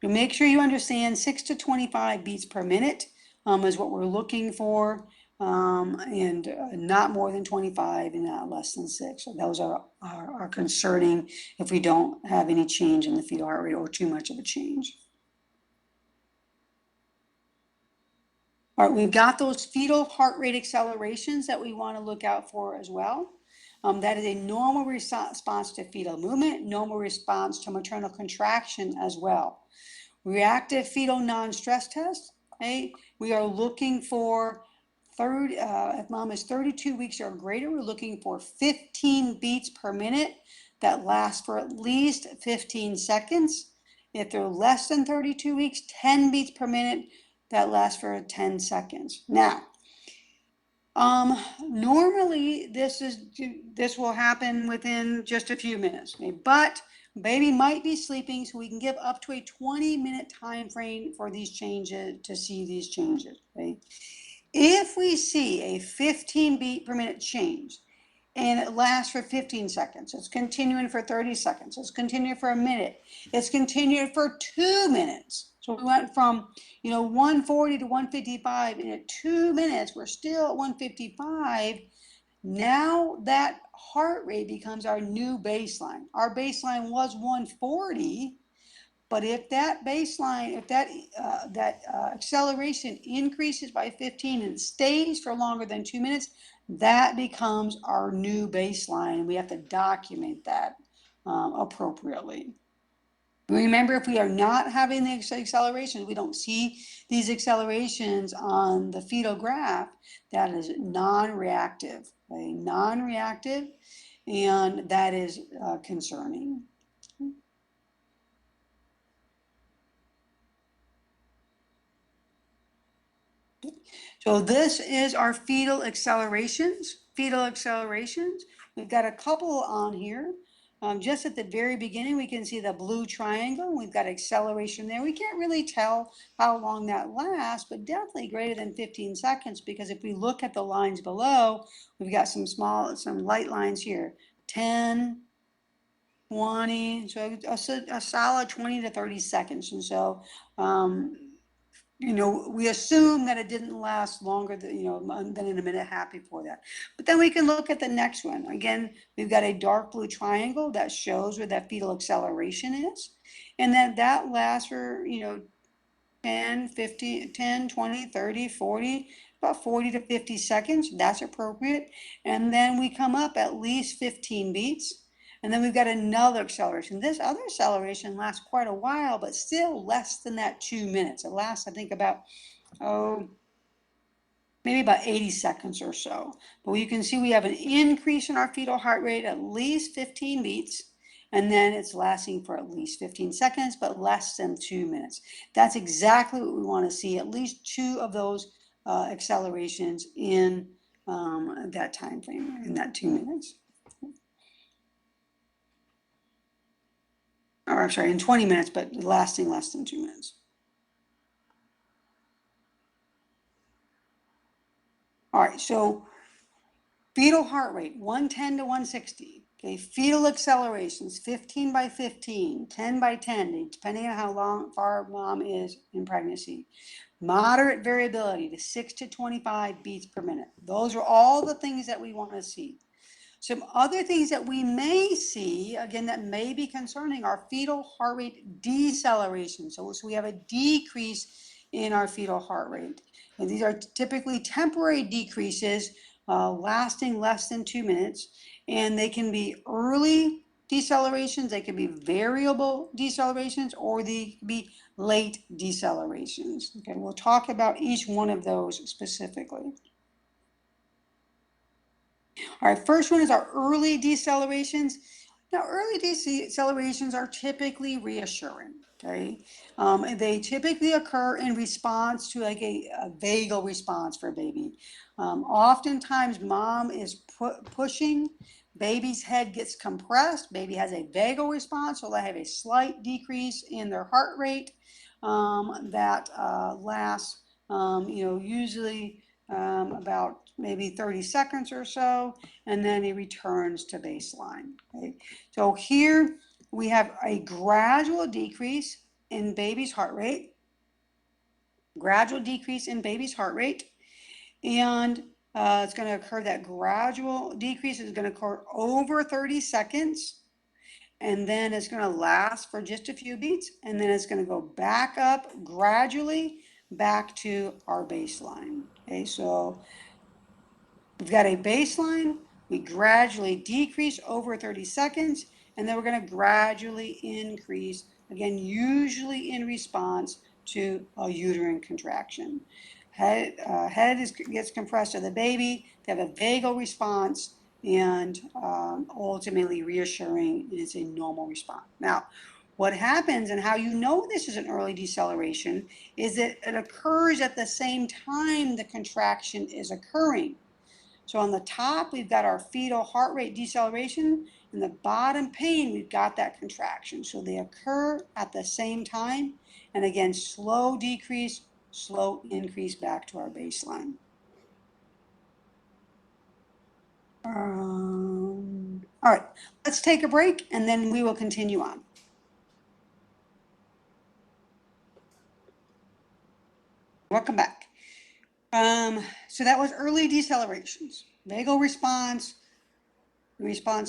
So make sure you understand 6 to 25 beats per minute is what we're looking for. and not more than 25 and not less than 6. So those are concerning if we don't have any change in the fetal heart rate or too much of a change. All right, we've got those fetal heart rate accelerations that we want to look out for as well. That is a normal response to fetal movement, normal response to maternal contraction as well. Reactive fetal non-stress test, okay? We are looking for if mom is 32 weeks or greater, we're looking for 15 beats per minute that last for at least 15 seconds. If they're less than 32 weeks, 10 beats per minute that lasts for 10 seconds. Now, normally this will happen within just a few minutes, okay? But baby might be sleeping, so we can give up to a 20-minute time frame for these changes to see these changes, okay? If we see a 15 beat per minute change and it lasts for 15 seconds, it's continuing for 30 seconds, it's continuing for a minute, it's continuing for 2 minutes. So we went from 140 to 155, and at 2 minutes we're still at 155. Now that heart rate becomes our new baseline. Our baseline was 140. But if that baseline, if that acceleration increases by 15 and stays for longer than 2 minutes, that becomes our new baseline, and we have to document that appropriately. Remember, if we are not having the accelerations, we don't see these accelerations on the fetal graph, that is non-reactive, okay? Non-reactive, and that is concerning. So this is our fetal accelerations. Fetal accelerations. We've got a couple on here. Just at the very beginning, we can see the blue triangle. We've got acceleration there. We can't really tell how long that lasts, but definitely greater than 15 seconds, because if we look at the lines below, we've got some light lines here. 10, 20, so a solid 20 to 30 seconds. And so we assume that it didn't last longer than, than in a minute and a half before that. But then we can look at the next one. Again, we've got a dark blue triangle that shows where that fetal acceleration is. And then that lasts for, 10, 50, 10, 20, 30, 40, about 40 to 50 seconds. That's appropriate. And then we come up at least 15 beats. And then we've got another acceleration. This other acceleration lasts quite a while, but still less than that 2 minutes. It lasts, I think, about, maybe about 80 seconds or so. But you can see we have an increase in our fetal heart rate, at least 15 beats, and then it's lasting for at least 15 seconds, but less than 2 minutes. That's exactly what we want to see, at least 2 of those accelerations in that time frame, in that 2 minutes. Or I'm sorry, in 20 minutes, but lasting less than 2 minutes. All right, so fetal heart rate, 110 to 160. Okay, fetal accelerations, 15 by 15, 10 by 10, depending on how far mom is in pregnancy. Moderate variability to 6 to 25 beats per minute. Those are all the things that we want to see. Some other things that we may see, again, that may be concerning, are fetal heart rate deceleration. So we have a decrease in our fetal heart rate. And these are typically temporary decreases lasting less than 2 minutes. And they can be early decelerations, they can be variable decelerations, or they can be late decelerations. Okay, we'll talk about each one of those specifically. All right, first one is our early decelerations. Now, early decelerations are typically reassuring, okay? They typically occur in response to like a vagal response for a baby. Oftentimes, mom is pushing, baby's head gets compressed, baby has a vagal response, so they have a slight decrease in their heart rate that lasts, usually about maybe 30 seconds or so, and then he returns to baseline. Okay? So here we have a gradual decrease in baby's heart rate, And it's going to occur, that gradual decrease is going to occur over 30 seconds. And then it's going to last for just a few beats. And then it's going to go back up gradually back to our baseline. Okay, so we've got a baseline. We gradually decrease over 30 seconds. And then we're going to gradually increase, again, usually in response to a uterine contraction. Head gets compressed to the baby. They have a vagal response and ultimately reassuring, and it's a normal response. Now, what happens and how you know this is an early deceleration is that it occurs at the same time the contraction is occurring. So on the top, we've got our fetal heart rate deceleration. In the bottom pane, we've got that contraction. So they occur at the same time. And again, slow decrease, slow increase back to our baseline. All right, let's take a break and then we will continue on. Welcome back. So that was early decelerations, vagal response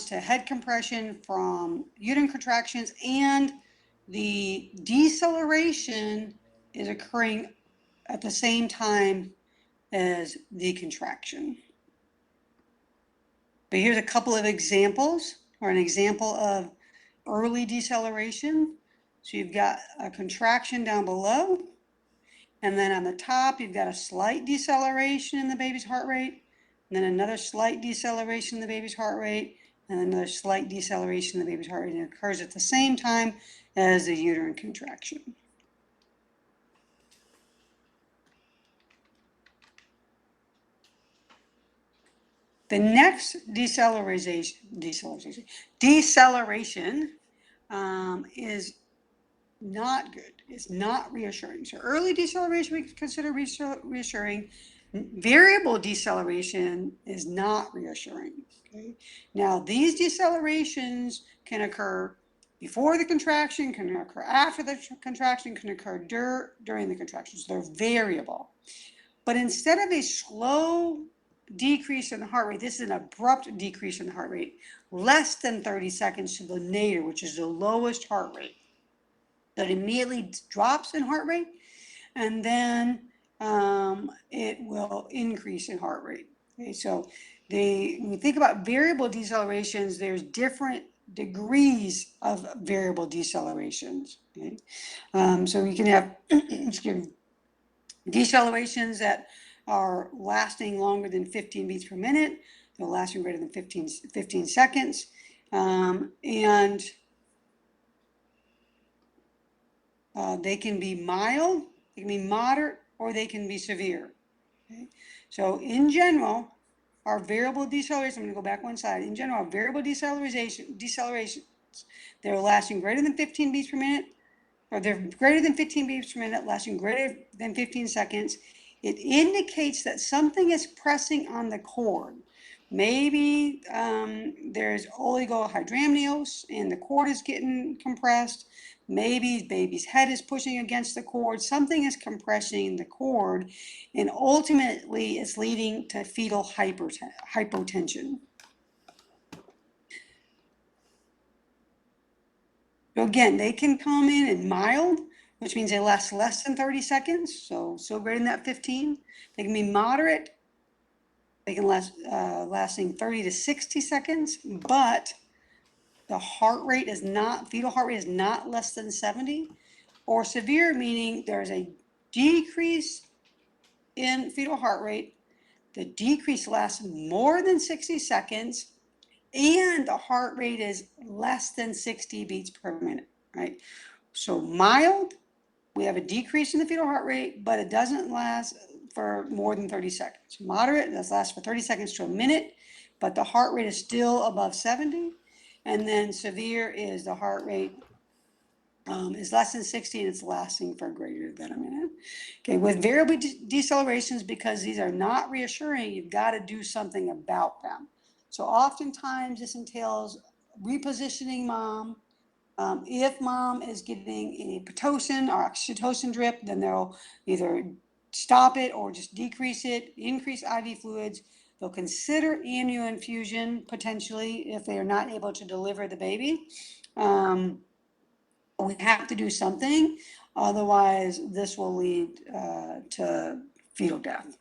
to head compression from uterine contractions, and the deceleration is occurring at the same time as the contraction. But here's a couple of examples, or an example of early deceleration. So you've got a contraction down below, and then on the top, you've got a slight deceleration in the baby's heart rate, and then another slight deceleration in the baby's heart rate, and another slight deceleration in the baby's heart rate. And it occurs at the same time as the uterine contraction. The next deceleration is not good. It's not reassuring. So early deceleration we consider reassuring. Variable deceleration is not reassuring. Okay. Now these decelerations can occur before the contraction, can occur after the contraction, can occur during the contraction. So they're variable. But instead of a slow decrease in the heart rate, this is an abrupt decrease in the heart rate, less than 30 seconds to the nadir, which is the lowest heart rate. That immediately drops in heart rate, and then it will increase in heart rate. Okay, so when we think about variable decelerations, there's different degrees of variable decelerations. Okay? So you can have excuse me, decelerations that are lasting longer than 15 beats per minute. They're lasting greater than 15 seconds. And they can be mild, they can be moderate, or they can be severe. Okay? So in general, our variable deceleration, I'm going to go back one slide. In general, our variable decelerations, they're lasting greater than 15 beats per minute, or they're greater than 15 beats per minute, lasting greater than 15 seconds. It indicates that something is pressing on the cord. Maybe there's oligohydramnios and the cord is getting compressed. Maybe baby's head is pushing against the cord. Something is compressing the cord, and ultimately it's leading to fetal hypotension. So again, they can come in mild, which means they last less than 30 seconds, so greater than that 15. They can be moderate. They can last lasting 30 to 60 seconds, but the heart rate is not, fetal heart rate is not less than 70. Or severe, meaning there's a decrease in fetal heart rate. The decrease lasts more than 60 seconds, and the heart rate is less than 60 beats per minute, right? So mild, we have a decrease in the fetal heart rate, but it doesn't last for more than 30 seconds. Moderate, that lasts for 30 seconds to a minute, but the heart rate is still above 70. And then severe is the heart rate is less than 60 and it's lasting for greater than a minute. Okay, with variable decelerations, because these are not reassuring, you've got to do something about them. So oftentimes this entails repositioning mom. If mom is getting a Pitocin or oxytocin drip, then they'll either stop it or just decrease it, increase IV fluids. They'll consider amnio infusion potentially if they are not able to deliver the baby. We have to do something, otherwise this will lead to fetal death.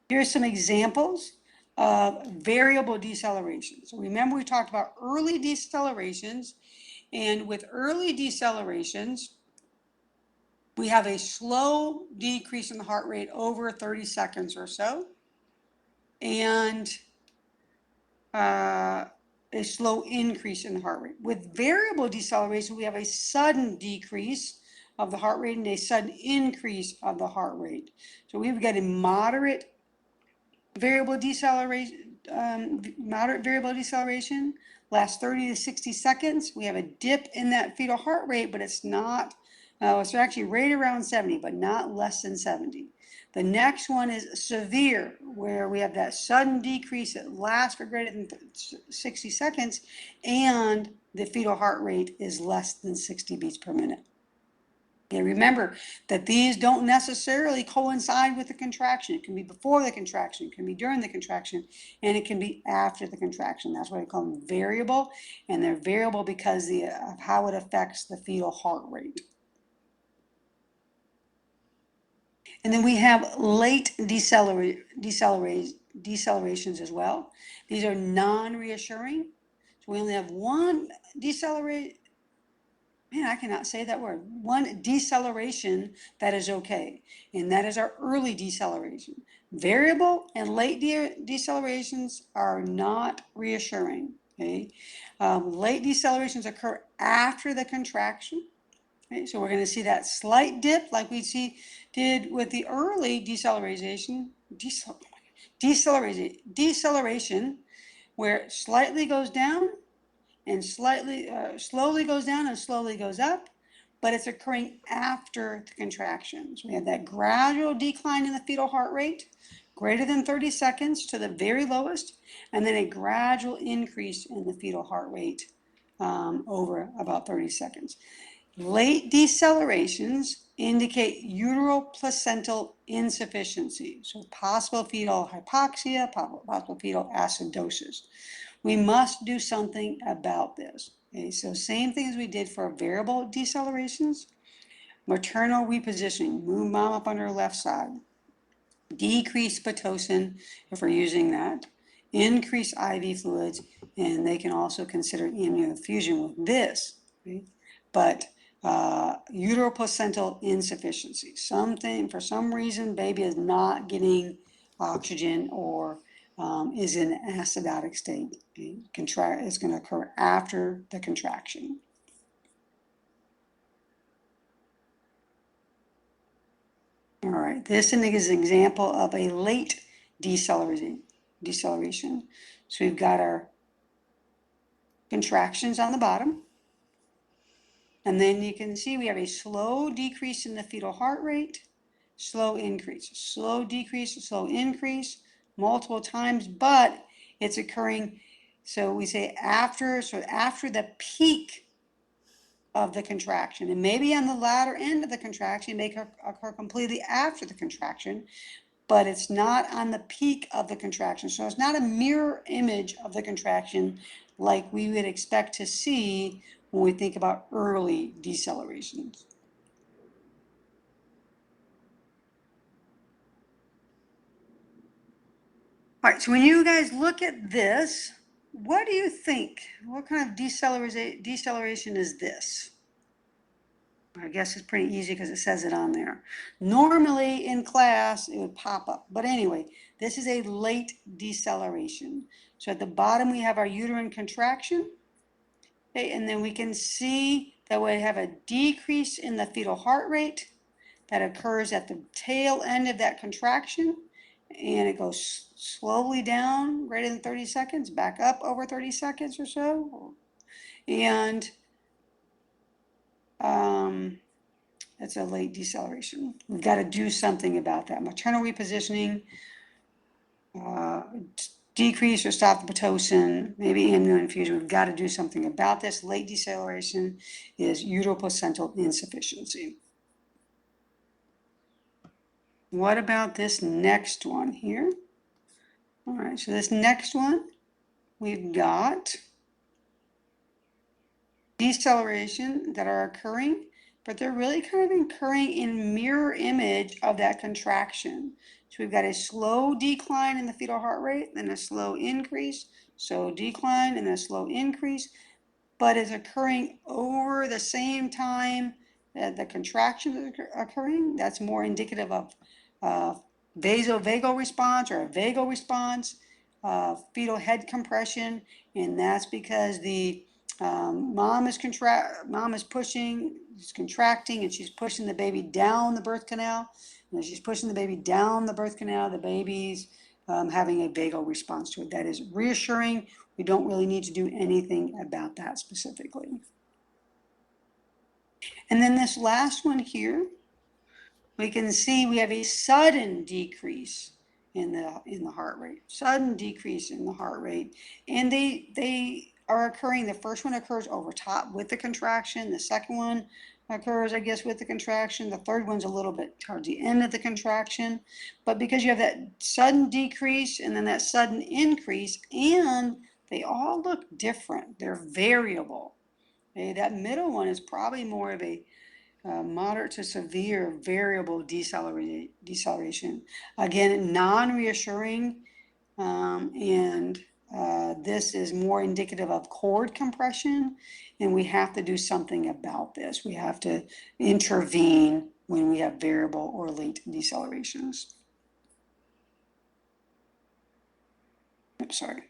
Here's some examples of variable deceleration. So remember we talked about early decelerations, and with early decelerations, we have a slow decrease in the heart rate over 30 seconds or so, and a slow increase in the heart rate. With variable deceleration, we have a sudden decrease of the heart rate and a sudden increase of the heart rate. So we've got a moderate variable deceleration, lasts 30 to 60 seconds. We have a dip in that fetal heart rate, but it's not, it's actually right around 70, but not less than 70. The next one is severe, where we have that sudden decrease that lasts for greater than 60 seconds, and the fetal heart rate is less than 60 beats per minute. And remember that these don't necessarily coincide with the contraction. It can be before the contraction, it can be during the contraction, and it can be after the contraction. That's why I call them variable, and they're variable because of how it affects the fetal heart rate. And then we have late decelerations as well. These are non-reassuring. So we only have one I cannot say that word. One deceleration that is okay, and that is our early deceleration. Variable and late decelerations are not reassuring, okay? Late decelerations occur after the contraction. Okay, so we're going to see that slight dip like we did with the early deceleration, where it slightly goes down and slowly goes down and slowly goes up, but it's occurring after the contractions. We have that gradual decline in the fetal heart rate, greater than 30 seconds to the very lowest, and then a gradual increase in the fetal heart rate over about 30 seconds. Late decelerations indicate uteroplacental insufficiency, so possible fetal hypoxia, possible fetal acidosis. We must do something about this. Okay, so same thing as we did for variable decelerations. Maternal repositioning, move mom up on her left side. Decrease Pitocin if we're using that. Increase IV fluids, and they can also consider amnioinfusion with this. Okay? But uteroplacental insufficiency, for some reason, baby is not getting oxygen or is in an acidotic state. It's going to occur after the contraction. All right, this is an example of a late deceleration. So we've got our contractions on the bottom. And then you can see we have a slow decrease in the fetal heart rate, slow increase, slow decrease, slow increase, multiple times, but it's occurring, so we say after the peak of the contraction, and maybe on the latter end of the contraction, it may occur completely after the contraction, but it's not on the peak of the contraction. So it's not a mirror image of the contraction like we would expect to see when we think about early decelerations. All right, so when you guys look at this, what do you think? What kind of deceleration is this? I guess it's pretty easy because it says it on there. Normally in class, it would pop up. But anyway, this is a late deceleration. So at the bottom, we have our uterine contraction. Okay, and then we can see that we have a decrease in the fetal heart rate that occurs at the tail end of that contraction. And it goes slowly down, greater than 30 seconds, back up over 30 seconds or so. And it's a late deceleration. We've got to do something about that. Maternal repositioning decrease or stop the Pitocin, maybe amnio infusion. We've got to do something about this. Late deceleration is uteroplacental insufficiency. What about this next one here? All right, so this next one, we've got deceleration that are occurring, but they're really kind of occurring in mirror image of that contraction. So we've got a slow decline in the fetal heart rate, then a slow increase, so decline and a slow increase, but it's occurring over the same time that the contraction is occurring. That's more indicative of vasovagal response or a vagal response, fetal head compression, and that's because the mom is pushing, is contracting, and she's pushing the baby down the birth canal. And as she's pushing the baby down the birth canal, the baby's having a vagal response to it. That is reassuring. We don't really need to do anything about that specifically. And then this last one here, we can see we have a sudden decrease in the heart rate, sudden decrease in the heart rate, and they are occurring. The first one occurs over top with the contraction. The second one occurs, I guess, with the contraction. The third one's a little bit towards the end of the contraction. But because you have that sudden decrease and then that sudden increase, and they all look different, they're variable. Okay? That middle one is probably more of a moderate to severe variable deceleration. Again, non-reassuring, and this is more indicative of cord compression, and we have to do something about this. We have to intervene when we have variable or late decelerations. Oops, sorry.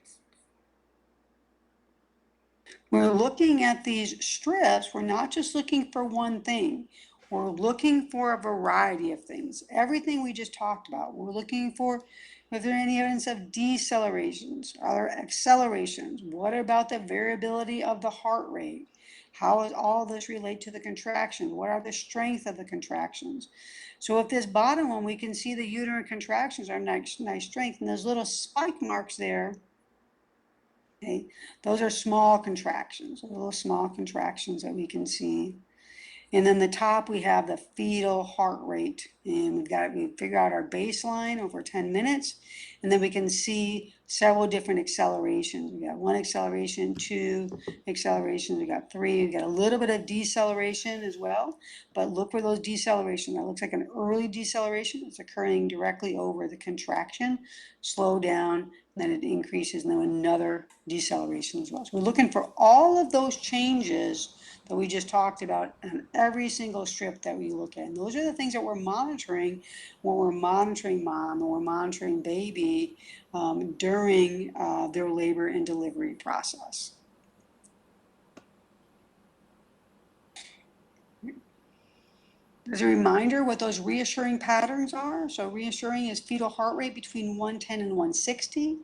We're looking at these strips, we're not just looking for one thing. We're looking for a variety of things. Everything we just talked about, we're looking for, is there any evidence of decelerations? Are there accelerations? What about the variability of the heart rate? How does all this relate to the contraction? What are the strength of the contractions? So if this bottom one, we can see the uterine contractions are nice strength, and those little spike marks there, okay, those are small contractions, little small contractions that we can see. And then the top, we have the fetal heart rate, and we figure out our baseline over 10 minutes, and then we can see several different accelerations. We got one acceleration, two accelerations, we got three, we got a little bit of deceleration as well, but look for those decelerations. That looks like an early deceleration. It's occurring directly over the contraction, slow down, then it increases, and then another deceleration as well. So we're looking for all of those changes that we just talked about on every single strip that we look at. And those are the things that we're monitoring when we're monitoring mom or we're monitoring baby during their labor and delivery process. As a reminder what those reassuring patterns are. So reassuring is fetal heart rate between 110 and 160.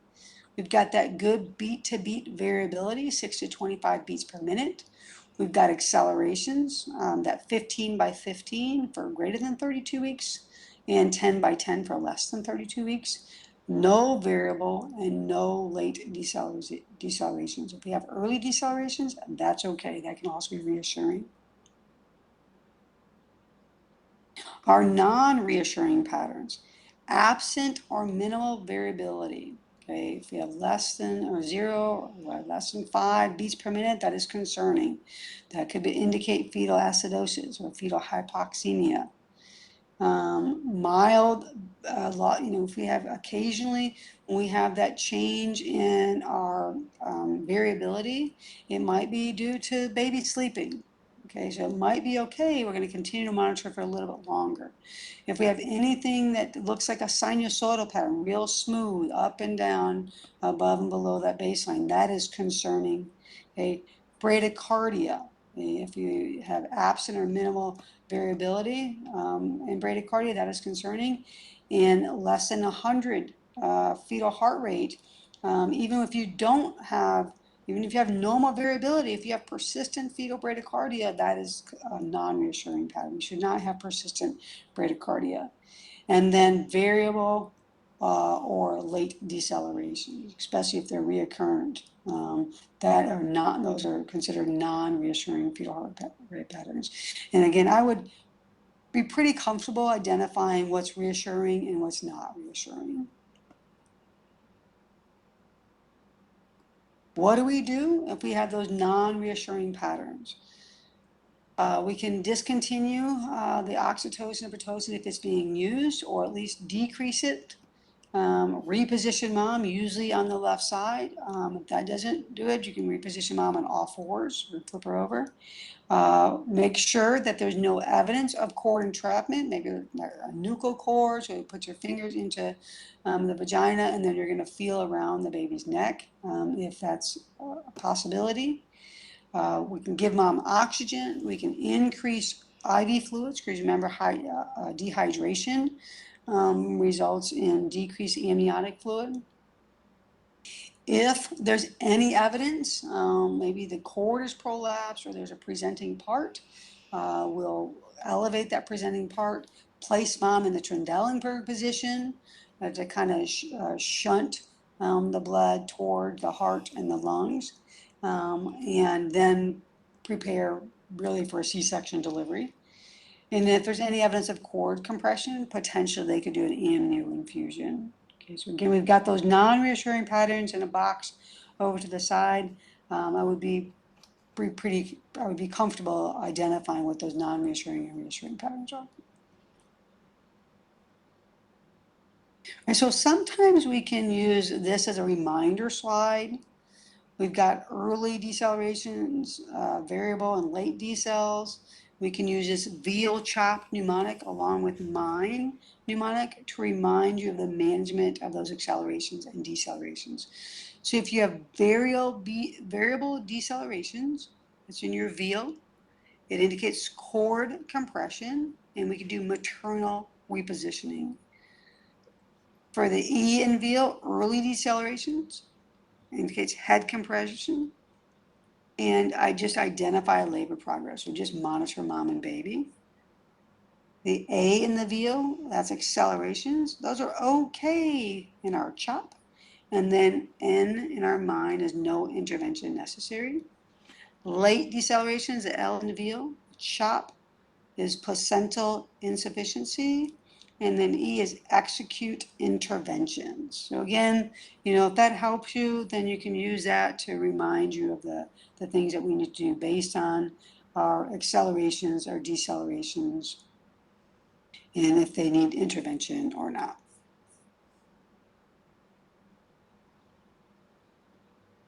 We've got that good beat to beat variability, 6 to 25 beats per minute. We've got accelerations, that 15 by 15 for greater than 32 weeks and 10 by 10 for less than 32 weeks. No variable and no late decelerations. If we have early decelerations, that's okay. That can also be reassuring. Our non-reassuring patterns, absent or minimal variability. Okay, if we have less than or 0 or less than 5 beats per minute, that is concerning. That could indicate fetal acidosis or fetal hypoxemia. Mild, if we have occasionally, when we have that change in our variability, it might be due to baby sleeping. Okay, so it might be okay. We're going to continue to monitor for a little bit longer. If we have anything that looks like a sinusoidal pattern, real smooth, up and down, above and below that baseline, that is concerning. Okay, bradycardia. If you have absent or minimal variability in bradycardia, that is concerning. And less than 100 fetal heart rate, even if you have normal variability, if you have persistent fetal bradycardia, that is a non-reassuring pattern. We should not have persistent bradycardia. And then variable or late deceleration, especially if they're reoccurrent. Those are considered non-reassuring fetal heart rate patterns. And again, I would be pretty comfortable identifying what's reassuring and what's not reassuring. What do we do if we have those non-reassuring patterns? We can discontinue the oxytocin and Pitocin if it's being used, or at least decrease it. Reposition mom, usually on the left side. If that doesn't do it, you can reposition mom on all fours or flip her over. Make sure that there's no evidence of cord entrapment, maybe a nuchal cord, so you put your fingers into the vagina and then you're going to feel around the baby's neck if that's a possibility. We can give mom oxygen. We can increase IV fluids because remember dehydration results in decreased amniotic fluid. If there's any evidence, maybe the cord is prolapsed or there's a presenting part, we'll elevate that presenting part, place mom in the Trendelenburg position to kind of shunt the blood toward the heart and the lungs, and then prepare really for a C-section delivery. And if there's any evidence of cord compression, potentially they could do an amnio infusion. Okay, so again, we've got those non-reassuring patterns in a box over to the side. I would be comfortable identifying what those non-reassuring and reassuring patterns are. And so sometimes we can use this as a reminder slide. We've got early decelerations, variable and late decels. We can use this veal chop mnemonic along with mine mnemonic to remind you of the management of those accelerations and decelerations. So if you have variable decelerations, it's in your veal, it indicates cord compression, and we can do maternal repositioning. For the E in veal, early decelerations, indicates head compression, and I just identify labor progress, so just monitor mom and baby. The A in the veal, that's accelerations. Those are okay in our CHOP. And then N in our MIND is no intervention necessary. Late decelerations, the L in the veal, CHOP is placental insufficiency. And then E is execute interventions. So again, if that helps you, then you can use that to remind you of the things that we need to do based on our accelerations or decelerations, and if they need intervention or not.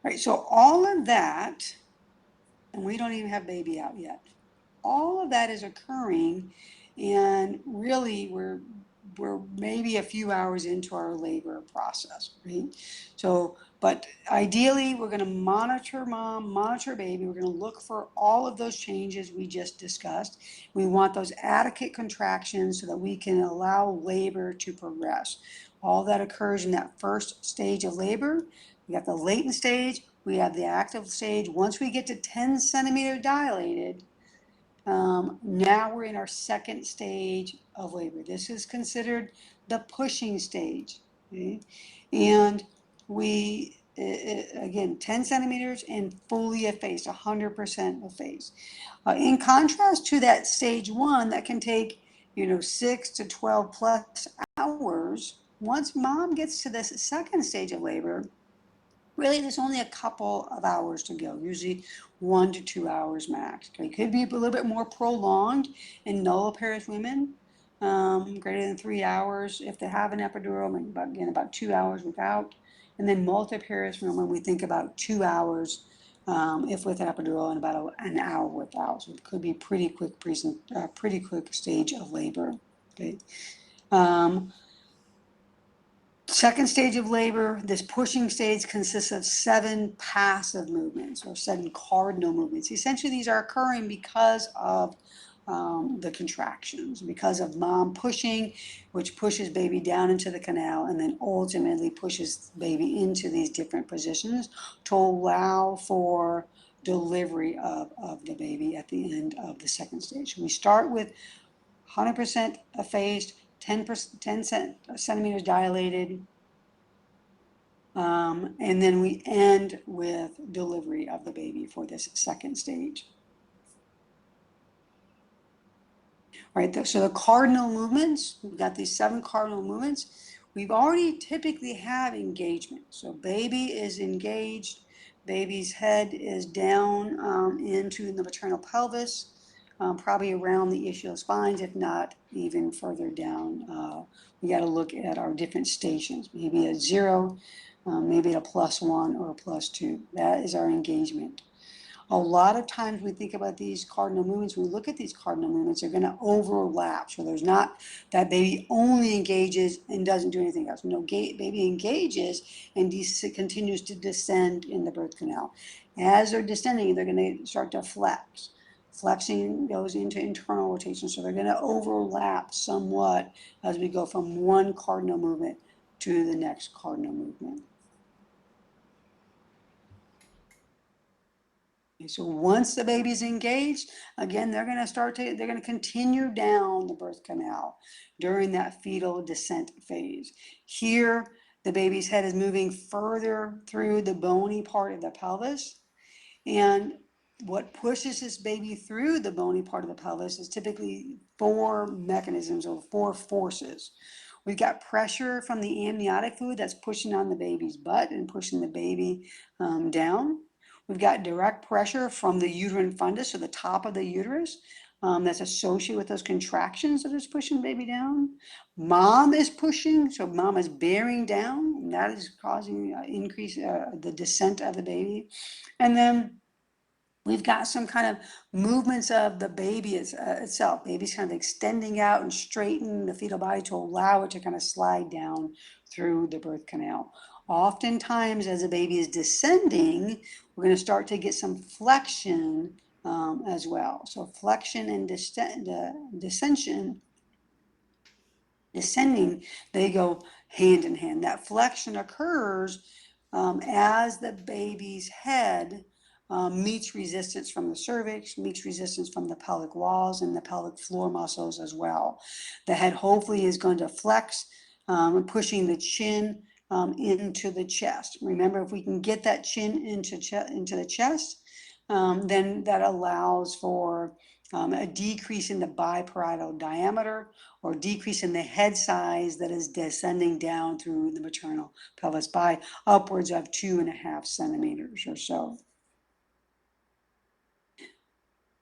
All right, so all of that, and we don't even have baby out yet, all of that is occurring, and really we're maybe a few hours into our labor process, right? So, but ideally we're going to monitor mom, monitor baby. We're going to look for all of those changes we just discussed. We want those adequate contractions so that we can allow labor to progress. All that occurs in that first stage of labor. We got the latent stage, we have the active stage. Once we get to 10 centimeter dilated, now we're in our second stage of labor. This is considered the pushing stage. Okay? And we, again, 10 centimeters and fully effaced, 100% effaced. In contrast to that stage 1 that can take, 6 to 12 plus hours, once mom gets to this second stage of labor, really there's only a couple of hours to go, usually 1 to 2 hours max. Okay, it could be a little bit more prolonged in nulliparous women, greater than 3 hours if they have an epidural, maybe about 2 hours without. And then multiparous women, we think about 2 hours if with epidural and about an hour without. So it could be pretty quick stage of labor. Okay. Second stage of labor, this pushing stage consists of 7 passive movements or 7 cardinal movements. Essentially, these are occurring because of the contractions, because of mom pushing, which pushes baby down into the canal and then ultimately pushes baby into these different positions to allow for delivery of the baby at the end of the second stage. We start with 100% effaced, 10 centimeters dilated. And then we end with delivery of the baby for this second stage. All right, so the cardinal movements, we've got these 7 cardinal movements. We've already typically have engagement. So baby is engaged, baby's head is down into the maternal pelvis, probably around the ischial spines, if not even further down. We got to look at our different stations, maybe a 0, maybe a +1 or a +2. That is our engagement. A lot of times we think about these cardinal movements, we look at these cardinal movements, they're going to overlap. So there's not that baby only engages and doesn't do anything else. No, baby engages and continues to descend in the birth canal. As they're descending, they're going to start to flex. Flexing goes into internal rotation. So they're going to overlap somewhat as we go from one cardinal movement to the next cardinal movement. So once the baby's engaged, again, they're going to continue down the birth canal during that fetal descent phase. Here, the baby's head is moving further through the bony part of the pelvis. And what pushes this baby through the bony part of the pelvis is typically 4 mechanisms or 4 forces. We've got pressure from the amniotic fluid that's pushing on the baby's butt and pushing the baby down. We've got direct pressure from the uterine fundus, so the top of the uterus, that's associated with those contractions that is pushing the baby down. Mom is pushing, so mom is bearing down, and that is causing increase the descent of the baby. And then we've got some kind of movements of the baby itself. Baby's kind of extending out and straightening the fetal body to allow it to kind of slide down through the birth canal. Oftentimes, as a baby is descending, we're going to start to get some flexion as well. So flexion and descending, they go hand in hand. That flexion occurs as the baby's head meets resistance from the cervix, meets resistance from the pelvic walls and the pelvic floor muscles as well. The head hopefully is going to flex, pushing the chin into the chest. Remember, if we can get that chin into the chest, then that allows for a decrease in the biparietal diameter or decrease in the head size that is descending down through the maternal pelvis by upwards of 2.5 centimeters or so.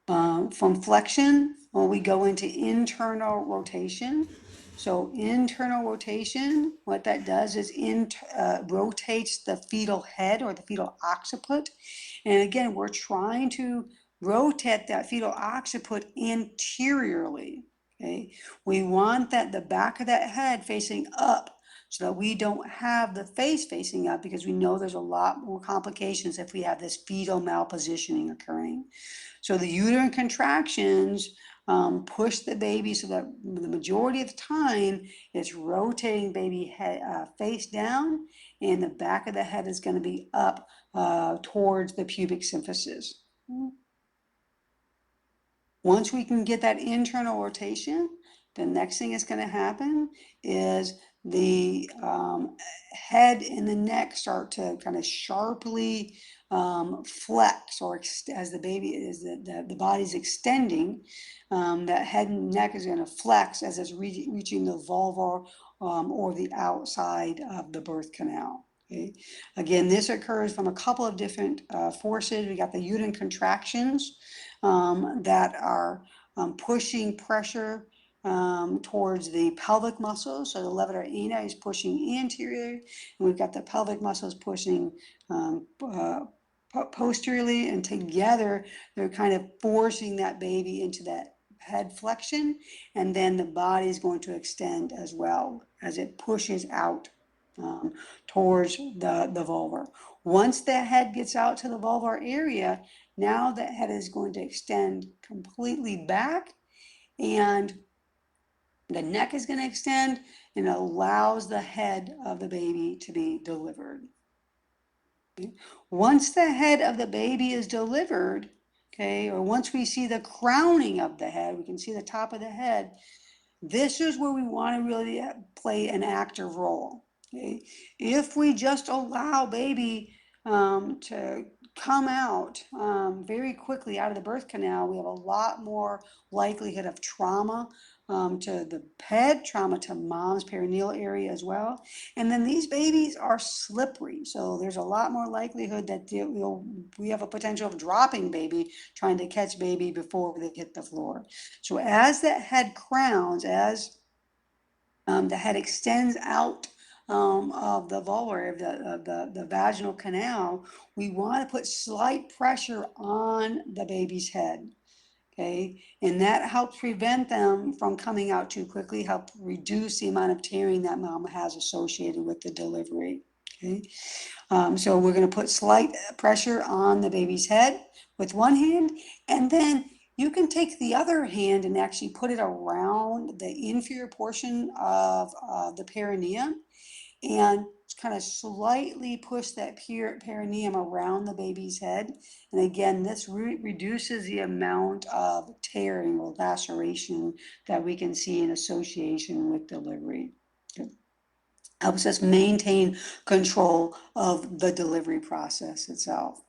From flexion, when we go into internal rotation. So internal rotation, what that does is rotates the fetal head or the fetal occiput. And again, we're trying to rotate that fetal occiput anteriorly. Okay, we want the back of that head facing up so that we don't have the face facing up, because we know there's a lot more complications if we have this fetal malpositioning occurring. So the uterine contractions push the baby so that the majority of the time it's rotating baby head face down, and the back of the head is going to be up towards the pubic symphysis. Once we can get that internal rotation, the next thing that's going to happen is the head and the neck start to kind of sharply flex, or as the baby is, the body's extending, that head and neck is going to flex as it's reaching the vulvar or the outside of the birth canal. Okay. Again, this occurs from a couple of different forces. We got the uterine contractions that are pushing pressure towards the pelvic muscles. So the levator ani is pushing anteriorly, and we've got the pelvic muscles pushing posteriorly, and together they're kind of forcing that baby into that head flexion, and then the body is going to extend as well as it pushes out towards the vulva. Once the head gets out to the vulvar area, now the head is going to extend completely back, and the neck is going to extend, and it allows the head of the baby to be delivered. Okay. Once the head of the baby is delivered, okay, or once we see the crowning of the head, we can see the top of the head, This is where we want to really play an active role. Okay? If we just allow baby to come out very quickly out of the birth canal, we have a lot more likelihood of trauma to the head, trauma to mom's perineal area as well. And then these babies are slippery, so there's a lot more likelihood that we have a potential of dropping baby, trying to catch baby before they hit the floor. So as the head crowns, as the head extends out of the vulva, of the vaginal canal, we want to put slight pressure on the baby's head. Okay, and that helps prevent them from coming out too quickly, help reduce the amount of tearing that mom has associated with the delivery. Okay, so we're going to put slight pressure on the baby's head with one hand, and then you can take the other hand and actually put it around the inferior portion of the perineum and kind of slightly push that perineum around the baby's head. And again, this reduces the amount of tearing or laceration that we can see in association with delivery. It helps us maintain control of the delivery process itself.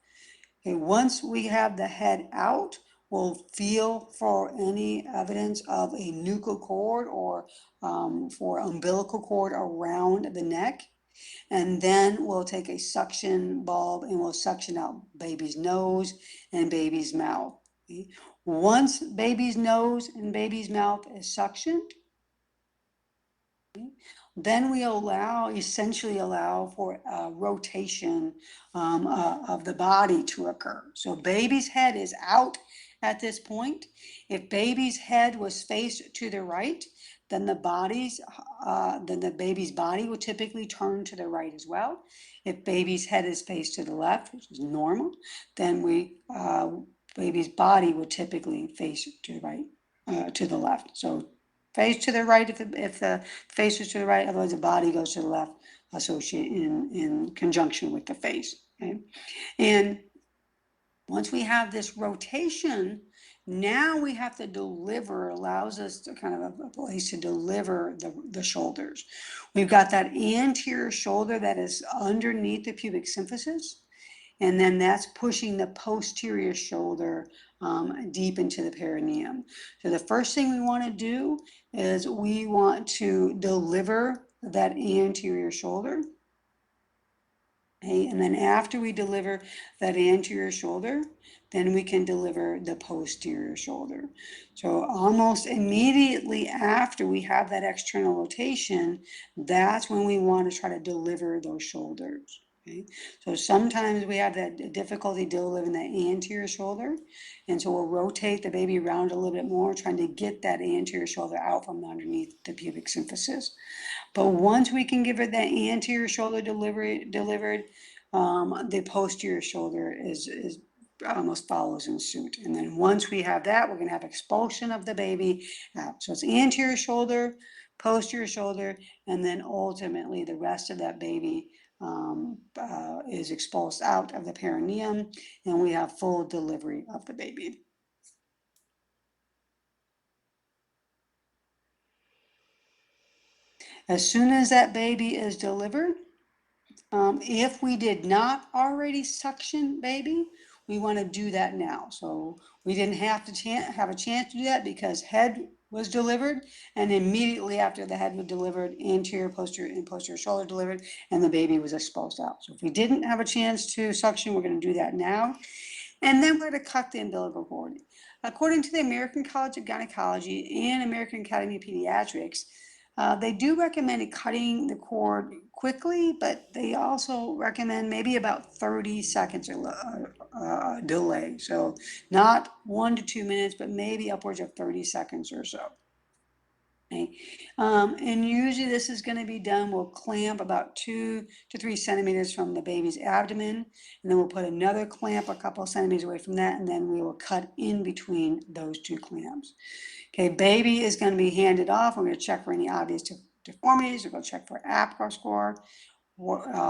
Okay, once we have the head out, we'll feel for any evidence of a nuchal cord or for umbilical cord around the neck. And then we'll take a suction bulb and we'll suction out baby's nose and baby's mouth. Okay? Once baby's nose and baby's mouth is suctioned, then we essentially allow for a rotation of the body to occur. So baby's head is out at this point. If baby's head was faced to the right, then the baby's body will typically turn to the right as well. If baby's head is faced to the left, which is normal, then baby's body will typically face to the right, to the left. So face to the right if the face is to the right, otherwise the body goes to the left, associated in conjunction with the face. Okay? And once we have this rotation, now we have to deliver, allows us to kind of a place to deliver the shoulders. We've got that anterior shoulder that is underneath the pubic symphysis, and then that's pushing the posterior shoulder deep into the perineum. So the first thing we want to do is we want to deliver that anterior shoulder. Okay, and then after we deliver that anterior shoulder, then we can deliver the posterior shoulder. So almost immediately after we have that external rotation, that's when we want to try to deliver those shoulders. Okay? So sometimes we have that difficulty delivering the anterior shoulder, and so we'll rotate the baby around a little bit more, trying to get that anterior shoulder out from underneath the pubic symphysis. But once we can give her that anterior shoulder delivered, the posterior shoulder is almost follows in suit. And then once we have that, we're going to have expulsion of the baby out. So it's anterior shoulder, posterior shoulder, and then ultimately the rest of that baby is expulsed out of the perineum, and we have full delivery of the baby. As soon as that baby is delivered, if we did not already suction baby, we want to do that now. So we didn't have to have a chance to do that because head was delivered, and immediately after the head was delivered, anterior, posterior, and posterior shoulder delivered, and the baby was expulsed out. So if we didn't have a chance to suction, we're going to do that now. And then we're going to cut the umbilical cord. According to the American College of Gynecology and American Academy of Pediatrics, they do recommend cutting the cord quickly, but they also recommend maybe about 30 seconds delay. So not 1 to 2 minutes, but maybe upwards of 30 seconds or so. Okay. And usually this is going to be done, we'll clamp about 2 to 3 centimeters from the baby's abdomen, and then we'll put another clamp a couple of centimeters away from that, and then we will cut in between those 2 clamps. Okay, baby is going to be handed off. We're going to check for any obvious deformities. We're going to check for APGAR score.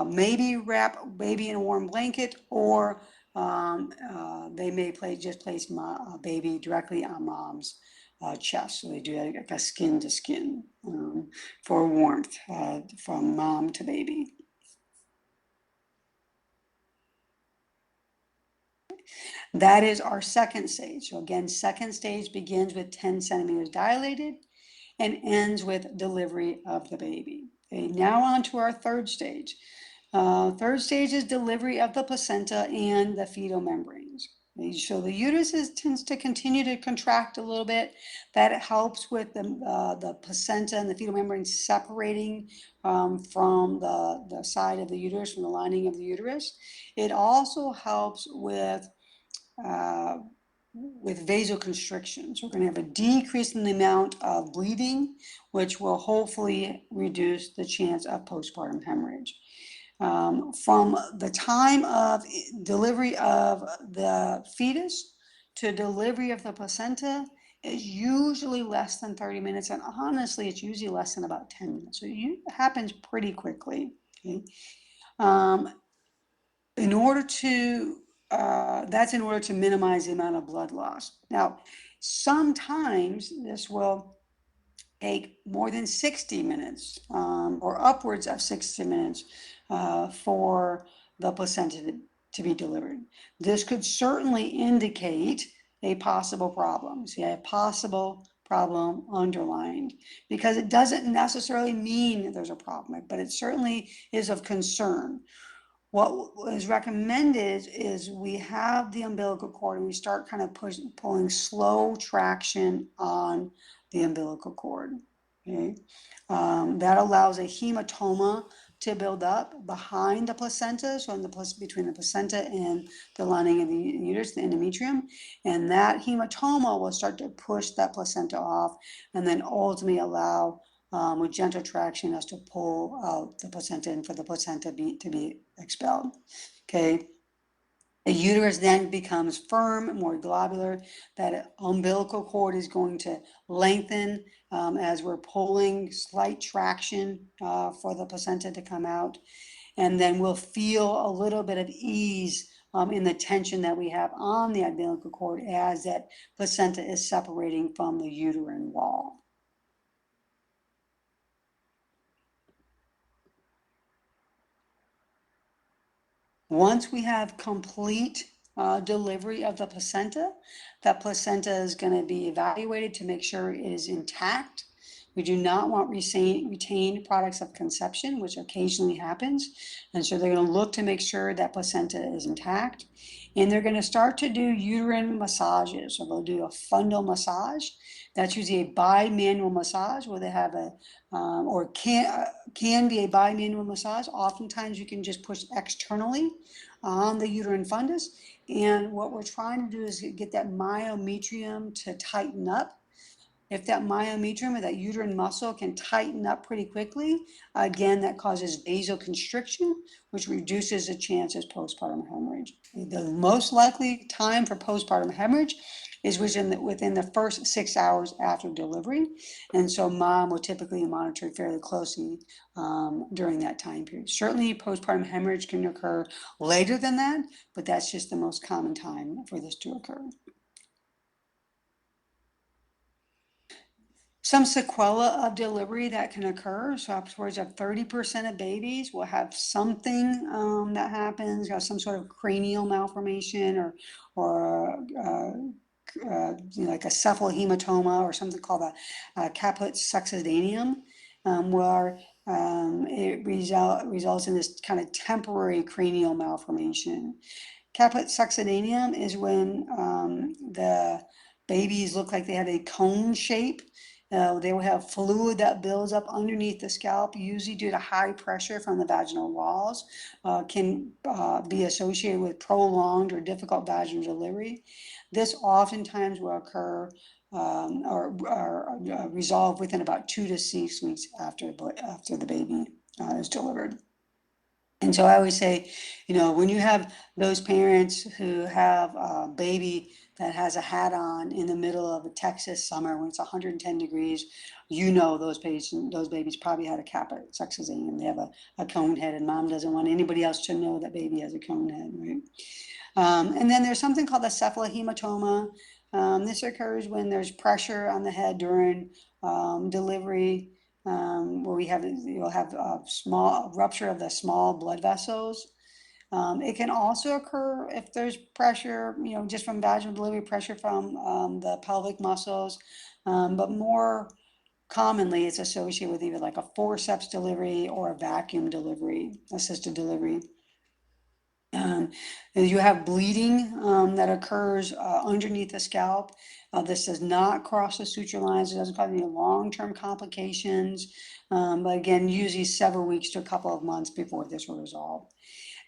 Maybe wrap baby in a warm blanket, or they may just place baby directly on mom's chest. So they do like a skin to skin for warmth from mom to baby. That is our second stage. So again, second stage begins with 10 centimeters dilated and ends with delivery of the baby. Okay, now on to our third stage. Third stage is delivery of the placenta and the fetal membranes. Okay, so the uterus tends to continue to contract a little bit. That helps with the placenta and the fetal membrane separating from the side of the uterus, from the lining of the uterus. It also helps uh, with vasoconstriction. So we're going to have a decrease in the amount of bleeding, which will hopefully reduce the chance of postpartum hemorrhage. From the time of delivery of the fetus to delivery of the placenta is usually less than 30 minutes, and honestly, it's usually less than about 10 minutes. So it happens pretty quickly. Okay? Um, in order to that's in order to minimize the amount of blood loss. Now, sometimes this will take more than 60 minutes or upwards of 60 minutes for the placenta to be delivered. This could certainly indicate a possible problem. See, a possible problem underlined, because it doesn't necessarily mean that there's a problem, but it certainly is of concern. What is recommended is we have the umbilical cord and we start kind of pulling slow traction on the umbilical cord. Okay, that allows a hematoma to build up behind the placenta, so in between the placenta and the lining of the uterus, the endometrium, and that hematoma will start to push that placenta off, and then ultimately allow with gentle traction us to pull out the placenta and for the placenta to be expelled. Okay. The uterus then becomes firm, more globular. That umbilical cord is going to lengthen as we're pulling, slight traction for the placenta to come out. And then we'll feel a little bit of ease in the tension that we have on the umbilical cord as that placenta is separating from the uterine wall. Once we have complete delivery of the placenta, that placenta is going to be evaluated to make sure it is intact. We do not want retained products of conception, which occasionally happens. And so they're going to look to make sure that placenta is intact. And they're going to start to do uterine massages. So they'll do a fundal massage. That's usually a bimanual massage where they have or can be a bimanual massage. Oftentimes you can just push externally on the uterine fundus. And what we're trying to do is get that myometrium to tighten up. If that myometrium or that uterine muscle can tighten up pretty quickly, again, that causes vasoconstriction, which reduces the chances of postpartum hemorrhage. The most likely time for postpartum hemorrhage is within the first 6 hours after delivery. And so mom will typically monitor fairly closely during that time period. Certainly postpartum hemorrhage can occur later than that, but that's just the most common time for this to occur. Some sequela of delivery that can occur. So upwards of 30% of babies will have something that happens, some sort of cranial malformation or like a cephalohematoma or something called a caput succedaneum, where it results in this kind of temporary cranial malformation. Caput succedaneum is when the babies look like they have a cone shape. They will have fluid that builds up underneath the scalp, usually due to high pressure from the vaginal walls, can be associated with prolonged or difficult vaginal delivery. This oftentimes will occur or resolve within about 2 to 6 weeks after the baby is delivered. And so I always say, when you have those parents who have a baby that has a hat on in the middle of a Texas summer when it's 110 degrees, those babies probably had a caput succedaneum. They have a cone head, and mom doesn't want anybody else to know that baby has a cone head, right? And then there's something called a cephalohematoma. This occurs when there's pressure on the head during delivery, where you'll have a small rupture of the small blood vessels. It can also occur if there's pressure, just from vaginal delivery, pressure from the pelvic muscles, but more commonly it's associated with either like a forceps delivery or a vacuum delivery, assisted delivery. You have bleeding that occurs underneath the scalp. This does not cross the suture lines. It doesn't cause any long-term complications. But again, usually several weeks to a couple of months before this will resolve.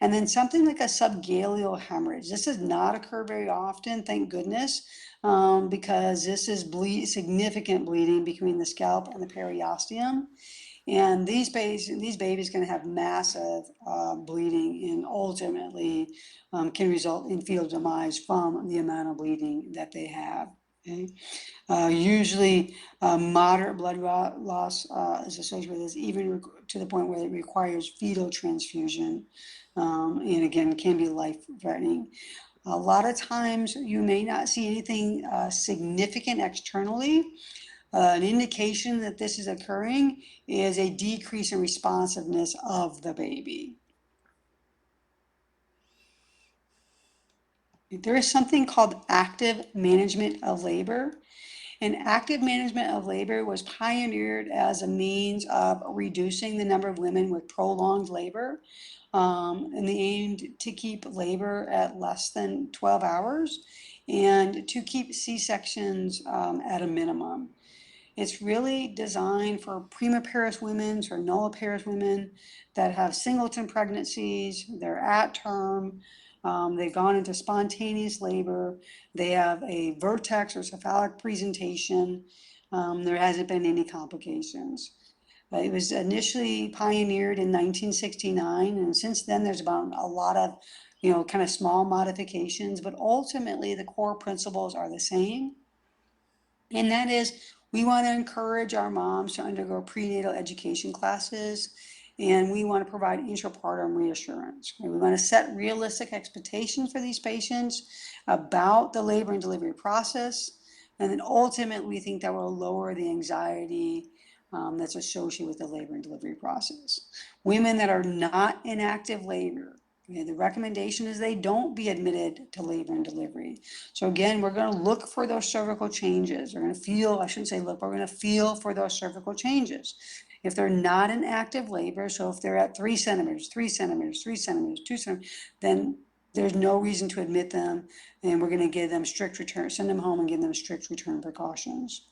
And then something like a subgaleal hemorrhage. This does not occur very often, thank goodness, because this is significant bleeding between the scalp and the periosteum. And these babies can have massive bleeding and ultimately can result in fetal demise from the amount of bleeding that they have. Okay? Usually moderate blood loss is associated with this, even to the point where it requires fetal transfusion, and again, can be life-threatening. A lot of times you may not see anything significant externally. An indication that this is occurring is a decrease in responsiveness of the baby. There is something called active management of labor. And active management of labor was pioneered as a means of reducing the number of women with prolonged labor, and they aimed to keep labor at less than 12 hours and to keep C-sections at a minimum. It's really designed for primiparous women or nulliparous women that have singleton pregnancies, they're at term, they've gone into spontaneous labor, they have a vertex or cephalic presentation, there hasn't been any complications. It was initially pioneered in 1969, and since then there's about a lot of, kind of small modifications, but ultimately the core principles are the same. And that is, we want to encourage our moms to undergo prenatal education classes, and we want to provide intrapartum reassurance. We want to set realistic expectations for these patients about the labor and delivery process, and then ultimately we think that will lower the anxiety that's associated with the labor and delivery process. Women that are not in active labor, the recommendation is they don't be admitted to labor and delivery. So again, we're going to look for those cervical changes. We're going to feel, I shouldn't say look, but we're going to feel for those cervical changes. If they're not in active labor, so if they're at 3 centimeters, 3 centimeters, 3 centimeters, 2 centimeters, then there's no reason to admit them, and we're going to give them strict return, send them home and give them strict return precautions.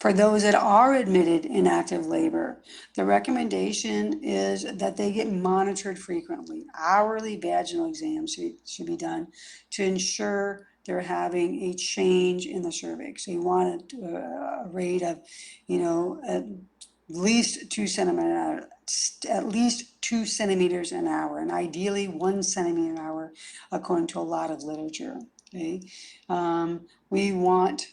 For those that are admitted in active labor, the recommendation is that they get monitored frequently. Hourly vaginal exams should be done to ensure they're having a change in the cervix. So you want a rate of, at least 2 centimeters, at least 2 centimeters an hour, and ideally 1 centimeter an hour, according to a lot of literature. Okay, we want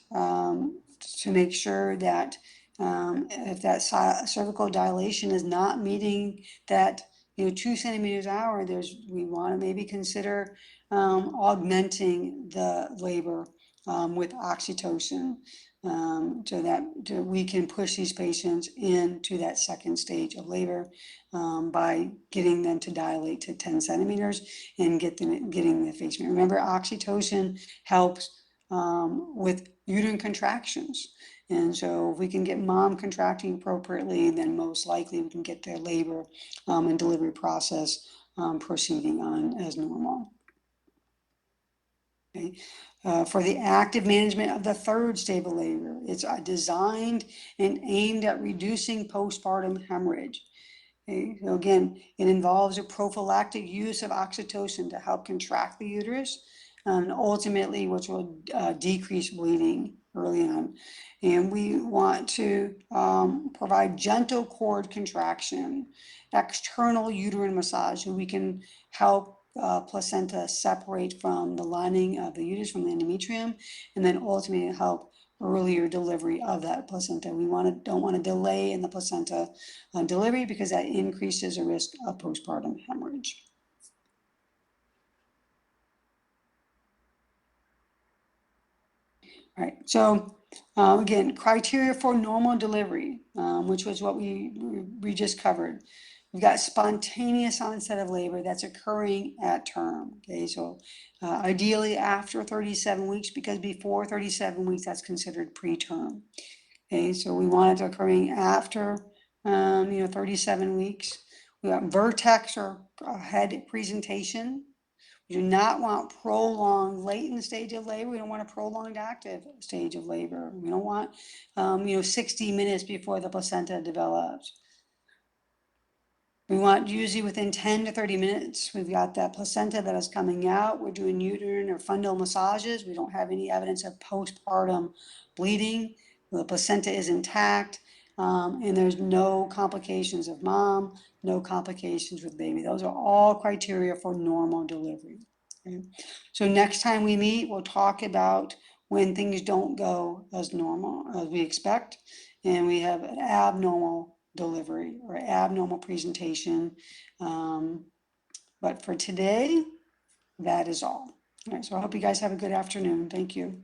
to make sure that if that cervical dilation is not meeting that 2 centimeters an hour, we want to maybe consider augmenting the labor with oxytocin, so that we can push these patients into that second stage of labor by getting them to dilate to 10 centimeters and getting the effacement. Remember, oxytocin helps with uterine contractions. And so if we can get mom contracting appropriately, then most likely we can get their labor and delivery process proceeding on as normal. Okay. For the active management of the third stage of labor, it's designed and aimed at reducing postpartum hemorrhage. Okay. So again, it involves a prophylactic use of oxytocin to help contract the uterus, and ultimately, which will decrease bleeding early on. And we want to provide gentle cord contraction, external uterine massage, so we can help placenta separate from the lining of the uterus, from the endometrium, and then ultimately help earlier delivery of that placenta. We don't want to delay in the placenta delivery, because that increases the risk of postpartum hemorrhage. Right, so again, criteria for normal delivery, which was what we just covered. We've got spontaneous onset of labor that's occurring at term. Okay, so ideally after 37 weeks, because before 37 weeks, that's considered preterm. Okay, so we want it occurring after 37 weeks. We got vertex or head presentation. We do not want prolonged latent stage of labor. We don't want a prolonged active stage of labor. We don't want, 60 minutes before the placenta develops. We want usually within 10 to 30 minutes, we've got that placenta that is coming out. We're doing uterine or fundal massages. We don't have any evidence of postpartum bleeding. The placenta is intact, and there's no complications of mom, no complications with baby. Those are all criteria for normal delivery. Okay? So next time we meet, we'll talk about when things don't go as normal as we expect, and we have an abnormal delivery or abnormal presentation. But for today, that is all. All right, so I hope you guys have a good afternoon. Thank you.